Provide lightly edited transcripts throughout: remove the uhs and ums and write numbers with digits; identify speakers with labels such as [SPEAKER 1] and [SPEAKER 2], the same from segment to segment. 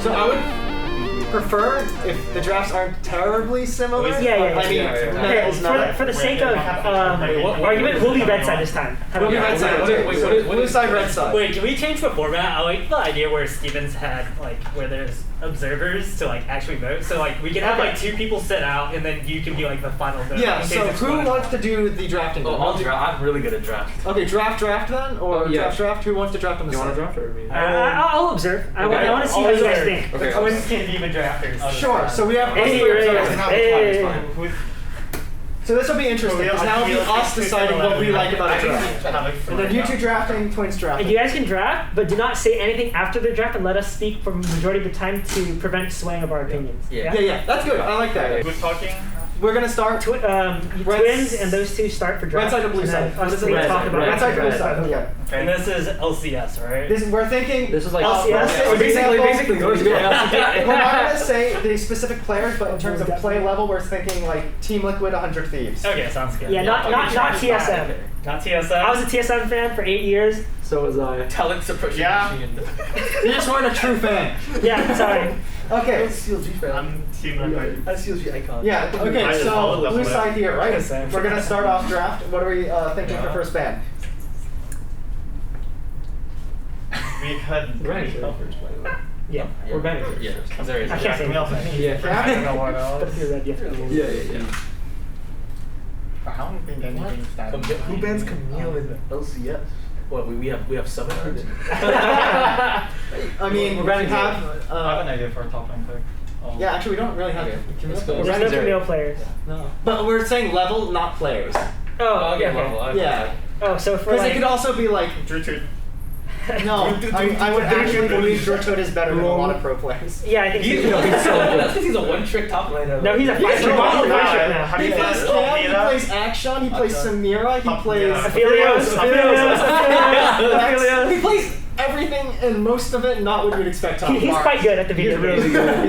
[SPEAKER 1] So I would prefer if the drafts aren't terribly similar.
[SPEAKER 2] Yeah.
[SPEAKER 1] I mean,
[SPEAKER 2] okay, for the sake of argument, we'll be red side this time.
[SPEAKER 1] We'll be red side. Wait, blue side, red side.
[SPEAKER 3] Wait, can we change the format? I like the idea where Stevens had like where there's observers to like actually vote. So like we can have like 2 people sit out, and then you can be like the final vote.
[SPEAKER 1] Yeah. So who wants to do the drafting?
[SPEAKER 4] I'm really good at draft.
[SPEAKER 1] Okay, draft then, or draft. Who wants to draft on the side?
[SPEAKER 4] You want to draft or me?
[SPEAKER 2] I'll observe. I want to see what you guys think.
[SPEAKER 3] Okay. Twins can't be the drafters.
[SPEAKER 1] Sure. So we have. So this will be interesting because now it'll be us deciding what we like about a draft. And then you 2 drafting, Twins drafting.
[SPEAKER 2] And you guys can draft, but do not say anything after the draft and let us speak for the majority of the time to prevent swaying of our opinions.
[SPEAKER 1] Yeah. That's good. I like that.
[SPEAKER 3] Who's talking?
[SPEAKER 1] We're gonna start.
[SPEAKER 2] Twins and those 2 start for draft.
[SPEAKER 1] Red side or blue side?
[SPEAKER 2] Red side,
[SPEAKER 1] blue side. Okay.
[SPEAKER 3] And this is LCS, right?
[SPEAKER 1] We're thinking.
[SPEAKER 4] This is like
[SPEAKER 2] LCS.
[SPEAKER 4] Basically,
[SPEAKER 1] we're not gonna say the specific players, but in terms of play level, we're thinking like Team Liquid, 100 Thieves.
[SPEAKER 3] Okay, sounds good.
[SPEAKER 2] Yeah, not TSM.
[SPEAKER 3] Not TSM.
[SPEAKER 2] I was a TSM fan for 8 years.
[SPEAKER 4] So was I.
[SPEAKER 5] Talent suppression machine.
[SPEAKER 1] You just weren't a true fan.
[SPEAKER 2] Yeah, sorry.
[SPEAKER 1] Okay.
[SPEAKER 5] CLG fan.
[SPEAKER 3] I'm Team Liquid.
[SPEAKER 5] That's CLG icon.
[SPEAKER 1] Yeah. Okay. So blue side here, right? We're gonna start off draft. What are we thinking for first ban?
[SPEAKER 3] We could.
[SPEAKER 4] Right. First, by the way.
[SPEAKER 2] Yeah.
[SPEAKER 4] We're banning first.
[SPEAKER 5] Yeah.
[SPEAKER 2] I can't say anything.
[SPEAKER 4] Yeah.
[SPEAKER 2] But if you're red, you have to.
[SPEAKER 4] Yeah.
[SPEAKER 3] I don't think anything's that.
[SPEAKER 5] Who bans Camille in LCS? What, we have 700?
[SPEAKER 1] I mean, we have.
[SPEAKER 3] I have an idea for a top lane pick.
[SPEAKER 1] Yeah, actually, we don't really have.
[SPEAKER 2] There's no Camille players.
[SPEAKER 1] No. But we're saying level, not players.
[SPEAKER 2] Oh, okay.
[SPEAKER 1] Yeah.
[SPEAKER 2] Oh, so for
[SPEAKER 1] Because it could also be like.
[SPEAKER 3] Druid.
[SPEAKER 1] No, I would actually believe Druid is better than a lot of pro players.
[SPEAKER 2] Yeah, I think
[SPEAKER 5] He's so good. That's because he's a one-trick top laner.
[SPEAKER 2] No, he's a five-trick now.
[SPEAKER 1] He plays Cam, he plays Action, he plays Samira, he plays
[SPEAKER 2] Aphelios.
[SPEAKER 1] He plays everything and most of it not what you'd expect top.
[SPEAKER 2] He's quite good at the video game.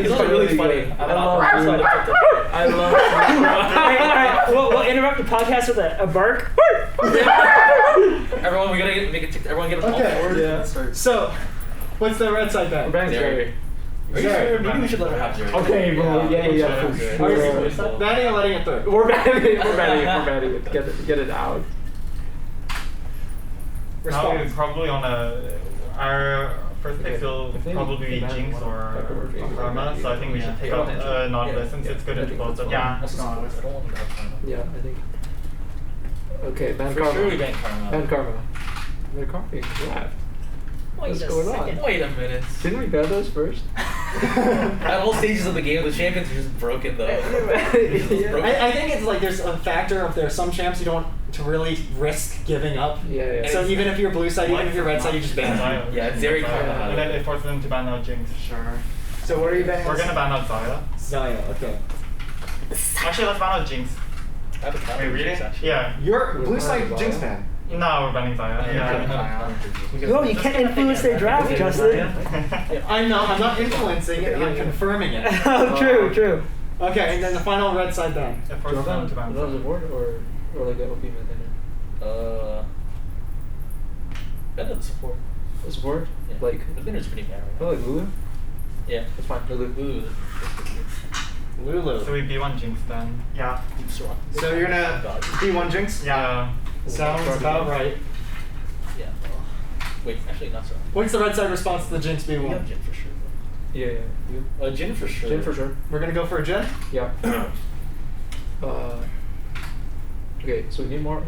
[SPEAKER 5] He's really funny.
[SPEAKER 4] I love
[SPEAKER 2] Alright, we'll interrupt the podcast with a bark.
[SPEAKER 5] Everyone, we gotta everyone get a ball forward.
[SPEAKER 4] Yeah.
[SPEAKER 1] So, what's the red side bet?
[SPEAKER 5] Jerry. Are you sure? Maybe we should let her have Jerry.
[SPEAKER 4] Okay, bro. Yeah.
[SPEAKER 1] Batting or letting it through?
[SPEAKER 4] We're batting it. Get it out.
[SPEAKER 3] Now probably on our first pick will probably be Jinx or Karma, so I think we should take out Nautilus since it's good at both of them.
[SPEAKER 5] Yeah,
[SPEAKER 4] Yeah, I think. Okay, ban
[SPEAKER 5] for
[SPEAKER 4] Karma.
[SPEAKER 5] sure we ban Karma.
[SPEAKER 4] Ban Karma. Ban Karma being draft. What's going on?
[SPEAKER 5] Wait a minute.
[SPEAKER 4] Didn't we ban those first?
[SPEAKER 5] At all stages of the game, the champions are just broken though.
[SPEAKER 1] I think it's like there's a factor of there are some champs you don't want to really risk giving up.
[SPEAKER 4] Yeah.
[SPEAKER 1] So even if you're blue side, even if you're red side, you just ban them.
[SPEAKER 5] Yeah, it's very Karma.
[SPEAKER 3] And then it forces them to ban out Jinx. Sure.
[SPEAKER 1] So what are you banning?
[SPEAKER 3] We're gonna ban out Xayah.
[SPEAKER 1] Xayah, okay.
[SPEAKER 3] Actually, let's ban out Jinx. Wait, really? Yeah.
[SPEAKER 1] You're blue side Jinx fan.
[SPEAKER 3] No, we're banning Xayah. Yeah.
[SPEAKER 2] No, you can't influence their draft, Justin.
[SPEAKER 1] I know, I'm not influencing it, I'm confirming it.
[SPEAKER 2] Oh, true.
[SPEAKER 1] Okay, and then the final red side then.
[SPEAKER 3] It forces them to ban
[SPEAKER 4] Another board or like a OP mid
[SPEAKER 5] Better than support.
[SPEAKER 4] Support?
[SPEAKER 5] Yeah.
[SPEAKER 4] Like
[SPEAKER 5] the winner's pretty bad right now.
[SPEAKER 4] like Lulu?
[SPEAKER 5] Yeah.
[SPEAKER 4] That's fine. Lulu.
[SPEAKER 1] Lulu.
[SPEAKER 3] So we B1 Jinx then. Yeah.
[SPEAKER 1] So you're gonna B1 Jinx?
[SPEAKER 3] Yeah.
[SPEAKER 1] Sounds about right.
[SPEAKER 5] Yeah. Wait, actually not so.
[SPEAKER 1] What's the red side response to the Jinx B1?
[SPEAKER 5] We have Jin for sure.
[SPEAKER 4] Yeah. You?
[SPEAKER 5] Jin for sure.
[SPEAKER 4] Jin for sure.
[SPEAKER 1] We're gonna go for a Jin?
[SPEAKER 4] Yeah. Okay, so we need more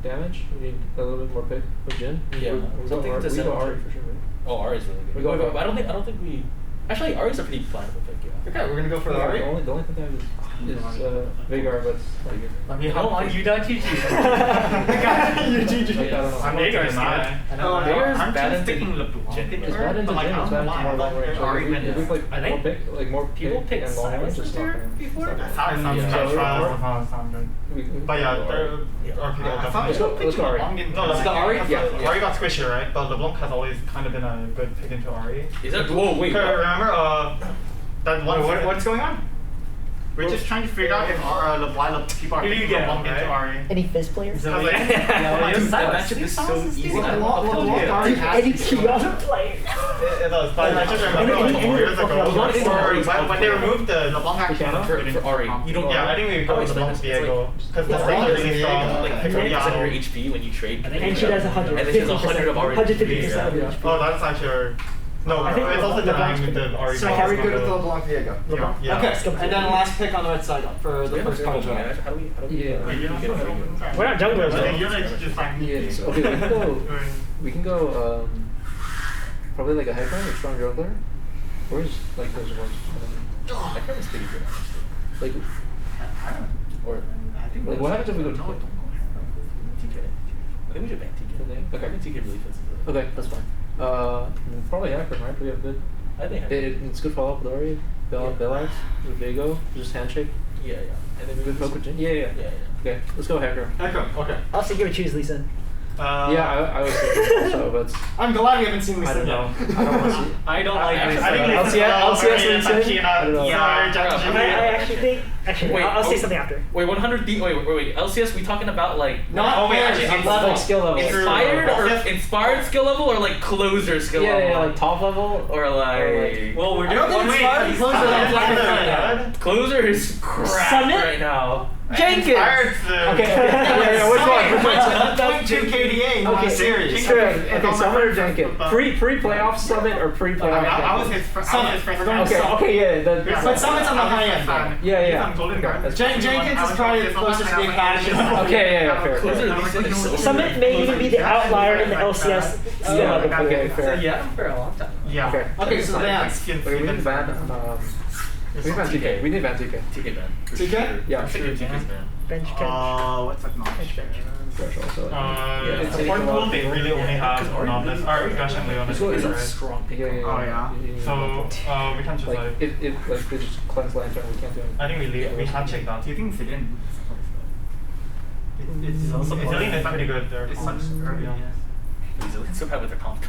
[SPEAKER 4] damage. We need a little bit more pick with Jin.
[SPEAKER 5] Yeah.
[SPEAKER 4] We
[SPEAKER 5] Something
[SPEAKER 4] go
[SPEAKER 5] to set up.
[SPEAKER 4] Ari for sure. Right?
[SPEAKER 5] Oh, Ari's really good.
[SPEAKER 4] We go
[SPEAKER 5] Wait, but I don't think we. Actually, Ari's a pretty plannable pick. Yeah.
[SPEAKER 1] Okay, we're gonna go for the Ari.
[SPEAKER 4] The only thing I have is Vigar, but like.
[SPEAKER 3] I mean,
[SPEAKER 5] I don't like
[SPEAKER 3] you.gg. I'm Vigar's not.
[SPEAKER 5] Vigar's bad into
[SPEAKER 3] sticking LeBlanc.
[SPEAKER 4] It's bad into Jin. It's bad into more long range. If we play more pick, like more
[SPEAKER 3] people
[SPEAKER 4] pick and long range, it's not gonna.
[SPEAKER 3] Before that sounds good. But yeah, there are people definitely.
[SPEAKER 4] Let's go Ari.
[SPEAKER 3] No, let's go Ari.
[SPEAKER 4] Yeah.
[SPEAKER 3] Ari got squishy, right? But LeBlanc has always kind of been a good pick into Ari.
[SPEAKER 5] Is that? Whoa, wait.
[SPEAKER 3] Remember that one?
[SPEAKER 1] What's going on?
[SPEAKER 6] We're just trying to figure out if why people are
[SPEAKER 3] Who do you
[SPEAKER 6] picking
[SPEAKER 3] get,
[SPEAKER 6] LeBlanc into
[SPEAKER 3] right?
[SPEAKER 6] Ari.
[SPEAKER 2] Any Fizz players?
[SPEAKER 3] So,
[SPEAKER 6] Like,
[SPEAKER 3] yeah,
[SPEAKER 5] That matchup is so easy.
[SPEAKER 1] LeBlanc already has
[SPEAKER 2] Any
[SPEAKER 1] to be
[SPEAKER 2] Kiana player?
[SPEAKER 3] It does, but I just remember
[SPEAKER 2] Any-
[SPEAKER 3] like 4 years ago,
[SPEAKER 6] LeBlanc
[SPEAKER 3] when they removed the
[SPEAKER 6] LeBlanc actually
[SPEAKER 5] For Ari, you don't.
[SPEAKER 3] yeah, I think we go with LeBlanc Diego because the
[SPEAKER 1] Yeah,
[SPEAKER 3] strength is really
[SPEAKER 1] Diego.
[SPEAKER 3] strong.
[SPEAKER 5] Like 50% of your HP when you trade.
[SPEAKER 2] And she does 100.
[SPEAKER 5] And then she has 100 of Ari.
[SPEAKER 2] 150% of your HP.
[SPEAKER 3] Oh, that's actually no.
[SPEAKER 2] I think
[SPEAKER 3] it's also
[SPEAKER 2] LeBlanc's
[SPEAKER 3] denying the Ari.
[SPEAKER 1] So are we good with LeBlanc Diego?
[SPEAKER 2] LeBlanc.
[SPEAKER 3] Yeah.
[SPEAKER 1] Okay, and then last pick on the red side for the first
[SPEAKER 5] How do
[SPEAKER 1] contract.
[SPEAKER 5] How do we
[SPEAKER 4] Yeah.
[SPEAKER 2] We're not junglers,
[SPEAKER 6] I think
[SPEAKER 2] though.
[SPEAKER 6] you're like just fine.
[SPEAKER 4] Yeah, so, okay, we can go probably like a Hecarim or strong jungler. Where's like those ones?
[SPEAKER 5] That card is pretty good, honestly.
[SPEAKER 4] Like, or
[SPEAKER 6] I think
[SPEAKER 4] like what happens if we go TK?
[SPEAKER 5] TK. I think we should ban TK.
[SPEAKER 4] Okay.
[SPEAKER 5] I think TK really fits.
[SPEAKER 4] Okay, that's fine. Probably Hecarim, right? We have good.
[SPEAKER 5] I think.
[SPEAKER 4] It's good follow up with Ori, Bellax, with Vigo, just handshake.
[SPEAKER 5] Yeah. And then we
[SPEAKER 4] Good poke with Jin. Yeah.
[SPEAKER 5] Yeah.
[SPEAKER 4] Okay, let's go Hecarim.
[SPEAKER 1] Echo, okay.
[SPEAKER 2] I'll say give a choose, Lee Sin.
[SPEAKER 4] Yeah, I was thinking also, but
[SPEAKER 1] I'm glad we haven't seen this
[SPEAKER 4] I don't
[SPEAKER 1] yet.
[SPEAKER 4] know. I don't want to see.
[SPEAKER 3] I don't like
[SPEAKER 5] I
[SPEAKER 3] this.
[SPEAKER 5] think
[SPEAKER 4] LCS
[SPEAKER 3] I
[SPEAKER 4] don't know.
[SPEAKER 2] I actually think. Actually,
[SPEAKER 5] Wait,
[SPEAKER 2] I'll say
[SPEAKER 5] oh.
[SPEAKER 2] something after.
[SPEAKER 5] Wait, 100 D. Wait. LCS, we talking about like
[SPEAKER 1] Not
[SPEAKER 3] Oh, wait,
[SPEAKER 1] players,
[SPEAKER 3] actually,
[SPEAKER 1] it's
[SPEAKER 3] level.
[SPEAKER 4] Like skill level.
[SPEAKER 5] inspired or
[SPEAKER 3] LCS
[SPEAKER 5] inspired skill level or like closer skill level?
[SPEAKER 4] Yeah, like top level.
[SPEAKER 5] Or like
[SPEAKER 3] Well, we're
[SPEAKER 1] I don't
[SPEAKER 3] doing
[SPEAKER 1] think it's fun. Closer
[SPEAKER 5] closer is crap
[SPEAKER 2] Summit?
[SPEAKER 5] right now.
[SPEAKER 2] Jenkins!
[SPEAKER 4] Yeah, which one?
[SPEAKER 1] Point 2 KDA in my series.
[SPEAKER 4] Sure. Okay, Summit or Jenkins? Pre-playoff Summit or pre-playoff
[SPEAKER 6] I was
[SPEAKER 4] Jenkins?
[SPEAKER 6] his friend.
[SPEAKER 4] Okay, yeah.
[SPEAKER 1] But Summit's on the high end, though.
[SPEAKER 4] Yeah.
[SPEAKER 6] Golden Guard.
[SPEAKER 1] Jenkins is probably the closest to the academy.
[SPEAKER 4] Okay, yeah, fair.
[SPEAKER 5] Closer at least is so
[SPEAKER 2] Summit may even be the outlier in the LCS skill
[SPEAKER 4] Yeah,
[SPEAKER 2] level pool.
[SPEAKER 4] okay, fair.
[SPEAKER 3] Yeah, for a long time.
[SPEAKER 6] Yeah.
[SPEAKER 4] Okay.
[SPEAKER 1] Okay, so then.
[SPEAKER 4] Wait, we need to ban, we ban TK. We need to ban TK.
[SPEAKER 5] TK ban.
[SPEAKER 1] TK?
[SPEAKER 4] Yeah.
[SPEAKER 5] I'm thinking TK's ban.
[SPEAKER 2] Bench catch.
[SPEAKER 6] What's that notch?
[SPEAKER 4] Fresh also.
[SPEAKER 3] The
[SPEAKER 4] it's
[SPEAKER 3] support
[SPEAKER 4] a
[SPEAKER 3] pool,
[SPEAKER 4] lot.
[SPEAKER 3] they really only have Novice, or Gush and Leon is
[SPEAKER 5] It's a
[SPEAKER 3] right?
[SPEAKER 5] strong pick.
[SPEAKER 4] Yeah.
[SPEAKER 6] Oh, yeah.
[SPEAKER 3] So, we can just
[SPEAKER 4] Like,
[SPEAKER 3] like,
[SPEAKER 4] like they just cleanse lantern, we can't do anything.
[SPEAKER 3] I think we leave, we can check that.
[SPEAKER 6] Do you think Zillion?
[SPEAKER 3] It's also Zillion is pretty good there.
[SPEAKER 6] It's such early.
[SPEAKER 5] It's so bad with their comp.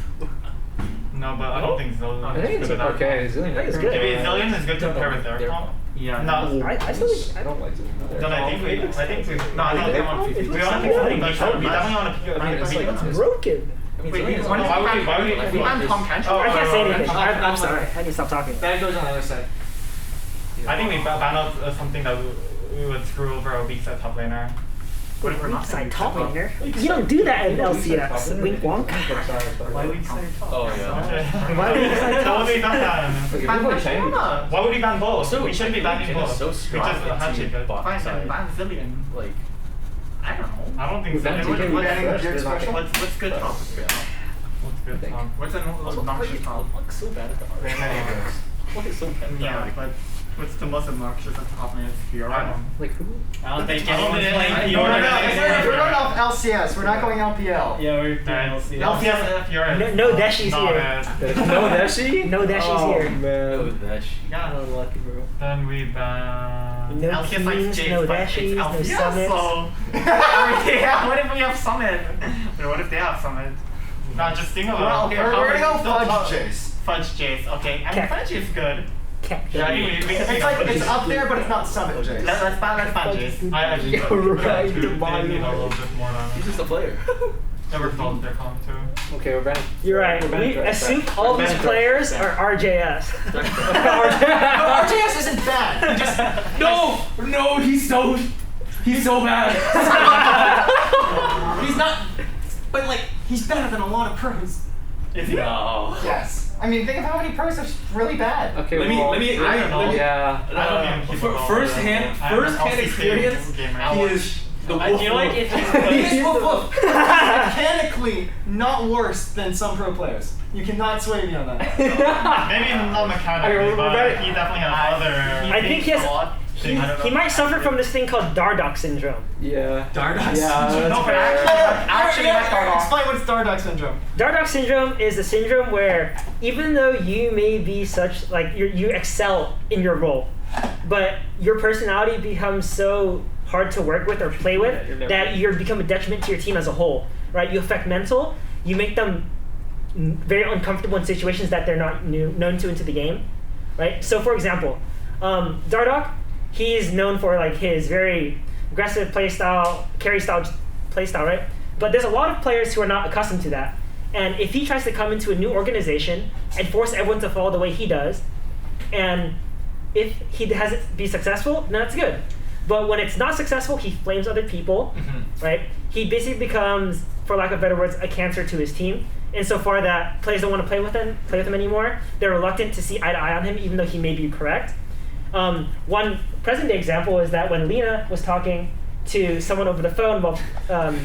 [SPEAKER 3] No, but I don't think Zillion
[SPEAKER 4] I
[SPEAKER 3] is
[SPEAKER 4] think
[SPEAKER 3] good
[SPEAKER 4] it's
[SPEAKER 3] with their
[SPEAKER 4] okay.
[SPEAKER 3] comp.
[SPEAKER 4] Zillion.
[SPEAKER 2] I think it's good.
[SPEAKER 3] Maybe Zillion is good to pair with their comp.
[SPEAKER 6] Yeah.
[SPEAKER 3] No,
[SPEAKER 2] I still think.
[SPEAKER 4] I don't like Zillion.
[SPEAKER 3] then I think we, no, I think
[SPEAKER 2] It
[SPEAKER 3] want to,
[SPEAKER 2] looks
[SPEAKER 3] we want to
[SPEAKER 2] boring.
[SPEAKER 3] pick something, we definitely want to pick,
[SPEAKER 4] I mean, it's like-
[SPEAKER 2] It's broken.
[SPEAKER 5] I mean,
[SPEAKER 6] Wait,
[SPEAKER 5] Zillion is
[SPEAKER 6] why
[SPEAKER 3] why would we-
[SPEAKER 6] we ban Tom Kench?
[SPEAKER 3] Oh,
[SPEAKER 2] I can't say
[SPEAKER 3] oh,
[SPEAKER 2] anything.
[SPEAKER 3] oh,
[SPEAKER 2] I'm sorry. I need to stop talking.
[SPEAKER 1] That goes on the other side.
[SPEAKER 3] I think we ban out something that we would screw over a weak side top laner.
[SPEAKER 6] What if we're not
[SPEAKER 2] Side top laner. You don't do that in LCS. Wink wonk.
[SPEAKER 3] Why would we side top?
[SPEAKER 5] Oh, yeah.
[SPEAKER 2] Why would we side
[SPEAKER 3] That would
[SPEAKER 2] top?
[SPEAKER 3] be bad.
[SPEAKER 4] Okay, people are changing.
[SPEAKER 3] Why would we ban both?
[SPEAKER 5] Also,
[SPEAKER 3] We shouldn't be banning
[SPEAKER 5] Jin is
[SPEAKER 3] both.
[SPEAKER 5] so
[SPEAKER 3] We
[SPEAKER 5] strong
[SPEAKER 3] just handshake
[SPEAKER 5] into
[SPEAKER 3] it.
[SPEAKER 5] bot
[SPEAKER 6] Fine,
[SPEAKER 5] side.
[SPEAKER 6] ban Zillion.
[SPEAKER 5] Like,
[SPEAKER 6] I don't know.
[SPEAKER 3] I don't think
[SPEAKER 4] We
[SPEAKER 3] so.
[SPEAKER 4] ban
[SPEAKER 3] What's
[SPEAKER 4] TK,
[SPEAKER 1] What
[SPEAKER 4] we
[SPEAKER 1] banning
[SPEAKER 4] fresh,
[SPEAKER 1] Geared
[SPEAKER 4] there's not-
[SPEAKER 1] special?
[SPEAKER 6] What's good top?
[SPEAKER 3] good,
[SPEAKER 4] think.
[SPEAKER 3] Tom?
[SPEAKER 6] What's an obnoxious top?
[SPEAKER 5] LeBlanc's so bad at the art.
[SPEAKER 3] Very many of those.
[SPEAKER 5] LeBlanc is so bad at the
[SPEAKER 6] Yeah,
[SPEAKER 5] art.
[SPEAKER 6] but what's the most obnoxious at top lane is
[SPEAKER 3] I
[SPEAKER 6] Fiora.
[SPEAKER 3] don't know.
[SPEAKER 4] Like who?
[SPEAKER 3] I don't think
[SPEAKER 6] anyone's playing
[SPEAKER 1] No, we're going off LCS. We're not going LPL.
[SPEAKER 3] Yeah, we're doing LCS.
[SPEAKER 1] LCS.
[SPEAKER 3] Fiora.
[SPEAKER 2] No Deshi's
[SPEAKER 3] Not
[SPEAKER 2] here.
[SPEAKER 3] as-
[SPEAKER 4] No Dashi?
[SPEAKER 2] No Deshi's
[SPEAKER 4] Oh,
[SPEAKER 2] here.
[SPEAKER 5] Oh,
[SPEAKER 4] man.
[SPEAKER 5] that shit.
[SPEAKER 6] Yeah.
[SPEAKER 4] Unlucky, bro.
[SPEAKER 3] Then we ban.
[SPEAKER 2] No
[SPEAKER 6] LCS likes
[SPEAKER 2] Kings,
[SPEAKER 6] Jace,
[SPEAKER 2] no
[SPEAKER 6] but
[SPEAKER 2] Dashies,
[SPEAKER 6] it's
[SPEAKER 2] no
[SPEAKER 6] LCS,
[SPEAKER 2] Summits.
[SPEAKER 6] so... yeah, what if we have Summit? Or what if they have Summit?
[SPEAKER 3] No, just think about
[SPEAKER 6] Well,
[SPEAKER 3] it.
[SPEAKER 6] okay,
[SPEAKER 1] We're gonna go
[SPEAKER 6] Fudge
[SPEAKER 1] Fudge Jace.
[SPEAKER 6] Fudge Jace, okay. I mean,
[SPEAKER 2] Okay.
[SPEAKER 6] Fudge is good.
[SPEAKER 2] Catch.
[SPEAKER 3] Yeah, I think we can
[SPEAKER 1] It's
[SPEAKER 3] take
[SPEAKER 1] like
[SPEAKER 3] that.
[SPEAKER 1] it's up there, but it's not Summit Jace.
[SPEAKER 6] Let's ban Jace.
[SPEAKER 3] I actually
[SPEAKER 2] Yeah, right,
[SPEAKER 3] too.
[SPEAKER 2] divine.
[SPEAKER 3] They need a little bit more
[SPEAKER 5] He's
[SPEAKER 3] damage.
[SPEAKER 5] just a player.
[SPEAKER 3] They were called their comp too.
[SPEAKER 4] Okay, we're banning.
[SPEAKER 2] You're right.
[SPEAKER 4] We're banning
[SPEAKER 2] We
[SPEAKER 4] Trash.
[SPEAKER 2] assume all
[SPEAKER 4] We're
[SPEAKER 2] these
[SPEAKER 4] banning
[SPEAKER 2] players
[SPEAKER 4] Trash.
[SPEAKER 2] are RJS.
[SPEAKER 1] No, RJS isn't bad. He just
[SPEAKER 5] No, he's so bad.
[SPEAKER 1] he's not. But like he's better than a lot of pros.
[SPEAKER 3] Is he?
[SPEAKER 5] No.
[SPEAKER 1] Yes. I mean, think of how many pros are really bad.
[SPEAKER 4] Okay,
[SPEAKER 5] Let me.
[SPEAKER 3] I don't know.
[SPEAKER 4] Yeah.
[SPEAKER 3] I don't think he's a
[SPEAKER 5] First-hand experience, he is the
[SPEAKER 3] I
[SPEAKER 5] wolf.
[SPEAKER 3] feel like if he's
[SPEAKER 1] He
[SPEAKER 3] good,
[SPEAKER 1] is woof woof. Mechanically, not worse than some pro players. You cannot sway me on that.
[SPEAKER 3] maybe not mechanically,
[SPEAKER 4] Okay, we're
[SPEAKER 3] but
[SPEAKER 4] ready.
[SPEAKER 3] he definitely has other.
[SPEAKER 2] I think he has.
[SPEAKER 3] things. I don't
[SPEAKER 2] He
[SPEAKER 3] know.
[SPEAKER 2] might suffer from this thing called Dardock syndrome.
[SPEAKER 4] Yeah.
[SPEAKER 1] Dardock
[SPEAKER 4] Yeah,
[SPEAKER 1] syndrome.
[SPEAKER 4] that's
[SPEAKER 6] No, but
[SPEAKER 4] fair.
[SPEAKER 6] actually,
[SPEAKER 1] Explain what's Dardock syndrome.
[SPEAKER 2] Dardock syndrome is a syndrome where even though you may be such like you excel in your role, but your personality becomes so hard to work with or play with
[SPEAKER 4] Yeah, you're never-
[SPEAKER 2] that you become a detriment to your team as a whole. Right? You affect mental. You make them very uncomfortable in situations that they're not known to into the game. Right? So for example, Dardock, he's known for like his very aggressive carry style playstyle, right? But there's a lot of players who are not accustomed to that. And if he tries to come into a new organization and force everyone to follow the way he does, and if he has it be successful, then that's good. But when it's not successful, he flames other people, right? He basically becomes, for lack of better words, a cancer to his team. Insofar that players don't want to play with him anymore. They're reluctant to see eye to eye on him, even though he may be correct. One present day example is that when Lena was talking to someone over the phone while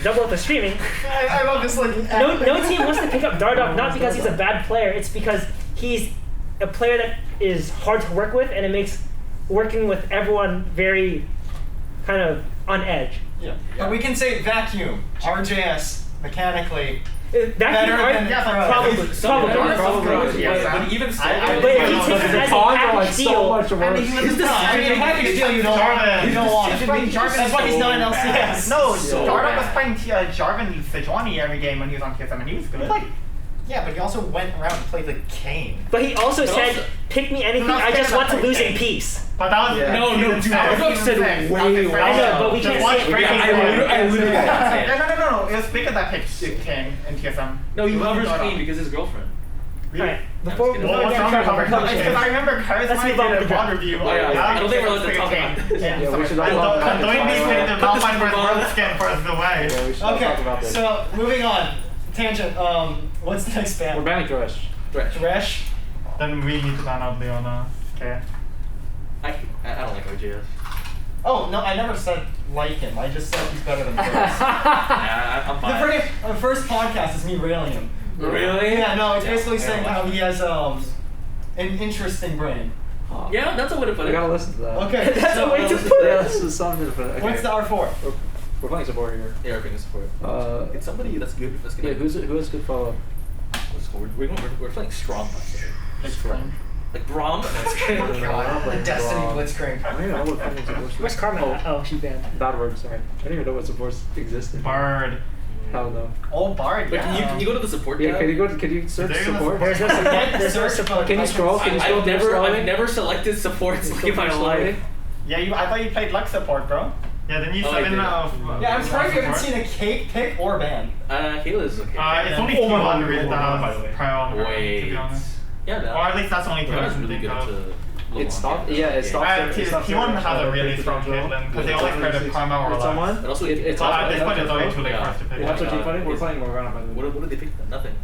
[SPEAKER 2] Double Up was streaming,
[SPEAKER 1] I love this like.
[SPEAKER 2] no team wants to pick up Dardock, not because he's a bad player, it's because he's a player that is hard to work with, and it makes working with everyone very kind of on edge.
[SPEAKER 1] Yeah. But we can say vacuum, RJS, mechanically.
[SPEAKER 2] That
[SPEAKER 1] Better than
[SPEAKER 2] probably.
[SPEAKER 6] But even still,
[SPEAKER 2] But if he takes it as a package deal,
[SPEAKER 1] I mean, package deal you don't want. That's why he's not an LCS.
[SPEAKER 6] No, Dardock was playing Jarvan Sejuani every game when he was on TSM, and he was good.
[SPEAKER 1] Yeah, but he also went around and played the Kane.
[SPEAKER 2] but he also said, pick me anything, I just want to lose in peace.
[SPEAKER 6] But that was
[SPEAKER 3] No, dude, Argofox said way more.
[SPEAKER 2] I know, but we can't say it.
[SPEAKER 3] I literally can't say it.
[SPEAKER 6] No. It was Spica that picked Kane in TSM.
[SPEAKER 3] No, he loves Kane because his girlfriend.
[SPEAKER 2] Alright,
[SPEAKER 6] Before
[SPEAKER 2] we
[SPEAKER 6] what's wrong with Argofox? Because I remember
[SPEAKER 2] Let's
[SPEAKER 6] Charisma
[SPEAKER 2] move on
[SPEAKER 6] did
[SPEAKER 2] to
[SPEAKER 6] a
[SPEAKER 2] the
[SPEAKER 6] VOD
[SPEAKER 2] draft.
[SPEAKER 6] review.
[SPEAKER 3] I don't think we're allowed to talk about this.
[SPEAKER 4] Yeah, we should not
[SPEAKER 6] And
[SPEAKER 4] talk about this.
[SPEAKER 6] Doing these things to Malphite versus World Skin first the way.
[SPEAKER 4] Yeah, we should not talk about
[SPEAKER 1] Okay,
[SPEAKER 4] this.
[SPEAKER 1] so moving on. Tangent. What's the next ban?
[SPEAKER 4] We're banning Thresh.
[SPEAKER 1] Thresh.
[SPEAKER 6] Then we need to ban out Leona. Okay.
[SPEAKER 3] I don't like RJS.
[SPEAKER 1] Oh no, I never said like him. I just said he's better than Chris.
[SPEAKER 3] Yeah, I'm fine.
[SPEAKER 1] The first podcast is me railing him.
[SPEAKER 3] Really?
[SPEAKER 1] Yeah, no, it's basically saying how he has an interesting brain.
[SPEAKER 3] Yeah, that's a way to put
[SPEAKER 4] I
[SPEAKER 3] it.
[SPEAKER 4] gotta listen to that.
[SPEAKER 1] Okay,
[SPEAKER 2] That's
[SPEAKER 1] so
[SPEAKER 2] a way to
[SPEAKER 1] listen-
[SPEAKER 2] put
[SPEAKER 4] Yeah,
[SPEAKER 2] it.
[SPEAKER 4] this is something to put. Okay.
[SPEAKER 1] What's the R4?
[SPEAKER 4] We're playing support here.
[SPEAKER 3] Yeah, we're bringing support. It's somebody that's good. That's
[SPEAKER 4] Yeah,
[SPEAKER 3] gonna.
[SPEAKER 4] who has good follow up?
[SPEAKER 3] We're playing strong. Like Braum.
[SPEAKER 1] Oh God, the Destiny Blitzcrank.
[SPEAKER 4] I don't even know what fucking supports.
[SPEAKER 2] Where's Carmen? Oh, she's banned.
[SPEAKER 4] Bad word, sorry. I don't even know what supports exist.
[SPEAKER 6] Bird.
[SPEAKER 4] Hell no.
[SPEAKER 1] Oh, Bard.
[SPEAKER 3] Wait,
[SPEAKER 1] Yeah.
[SPEAKER 3] can you go to the support
[SPEAKER 4] Yeah,
[SPEAKER 3] tab?
[SPEAKER 4] can you search
[SPEAKER 6] There you go.
[SPEAKER 4] support?
[SPEAKER 2] There's no support. There's no support.
[SPEAKER 4] Can you scroll? Can you scroll?
[SPEAKER 3] I've never selected supports like in my life.
[SPEAKER 6] Yeah, I thought you played Lux support, bro. Yeah, then you
[SPEAKER 3] Oh, I
[SPEAKER 6] sub in
[SPEAKER 3] did.
[SPEAKER 1] Yeah, I'm surprised you haven't seen a cake pick or ban.
[SPEAKER 3] Kayla's okay.
[SPEAKER 6] It's only 200 that has prior on her, to
[SPEAKER 3] Wait.
[SPEAKER 6] be honest.
[SPEAKER 3] Yeah, no.
[SPEAKER 6] Or at least that's only 200
[SPEAKER 3] That's
[SPEAKER 6] to
[SPEAKER 3] really
[SPEAKER 6] think
[SPEAKER 3] good
[SPEAKER 6] of.
[SPEAKER 3] to.
[SPEAKER 4] It stopped. Yeah, it stopped.
[SPEAKER 6] T1 has a really strong Caitlyn, because they always create a Karma or
[SPEAKER 4] It's
[SPEAKER 6] Lux.
[SPEAKER 4] someone.
[SPEAKER 3] And also,
[SPEAKER 4] It's
[SPEAKER 6] But
[SPEAKER 4] also
[SPEAKER 6] at this point, it's already too late for us to pick.
[SPEAKER 4] That's what
[SPEAKER 3] Yeah.
[SPEAKER 4] keep playing. We're playing Morgana by the way.
[SPEAKER 3] What did they pick? Nothing.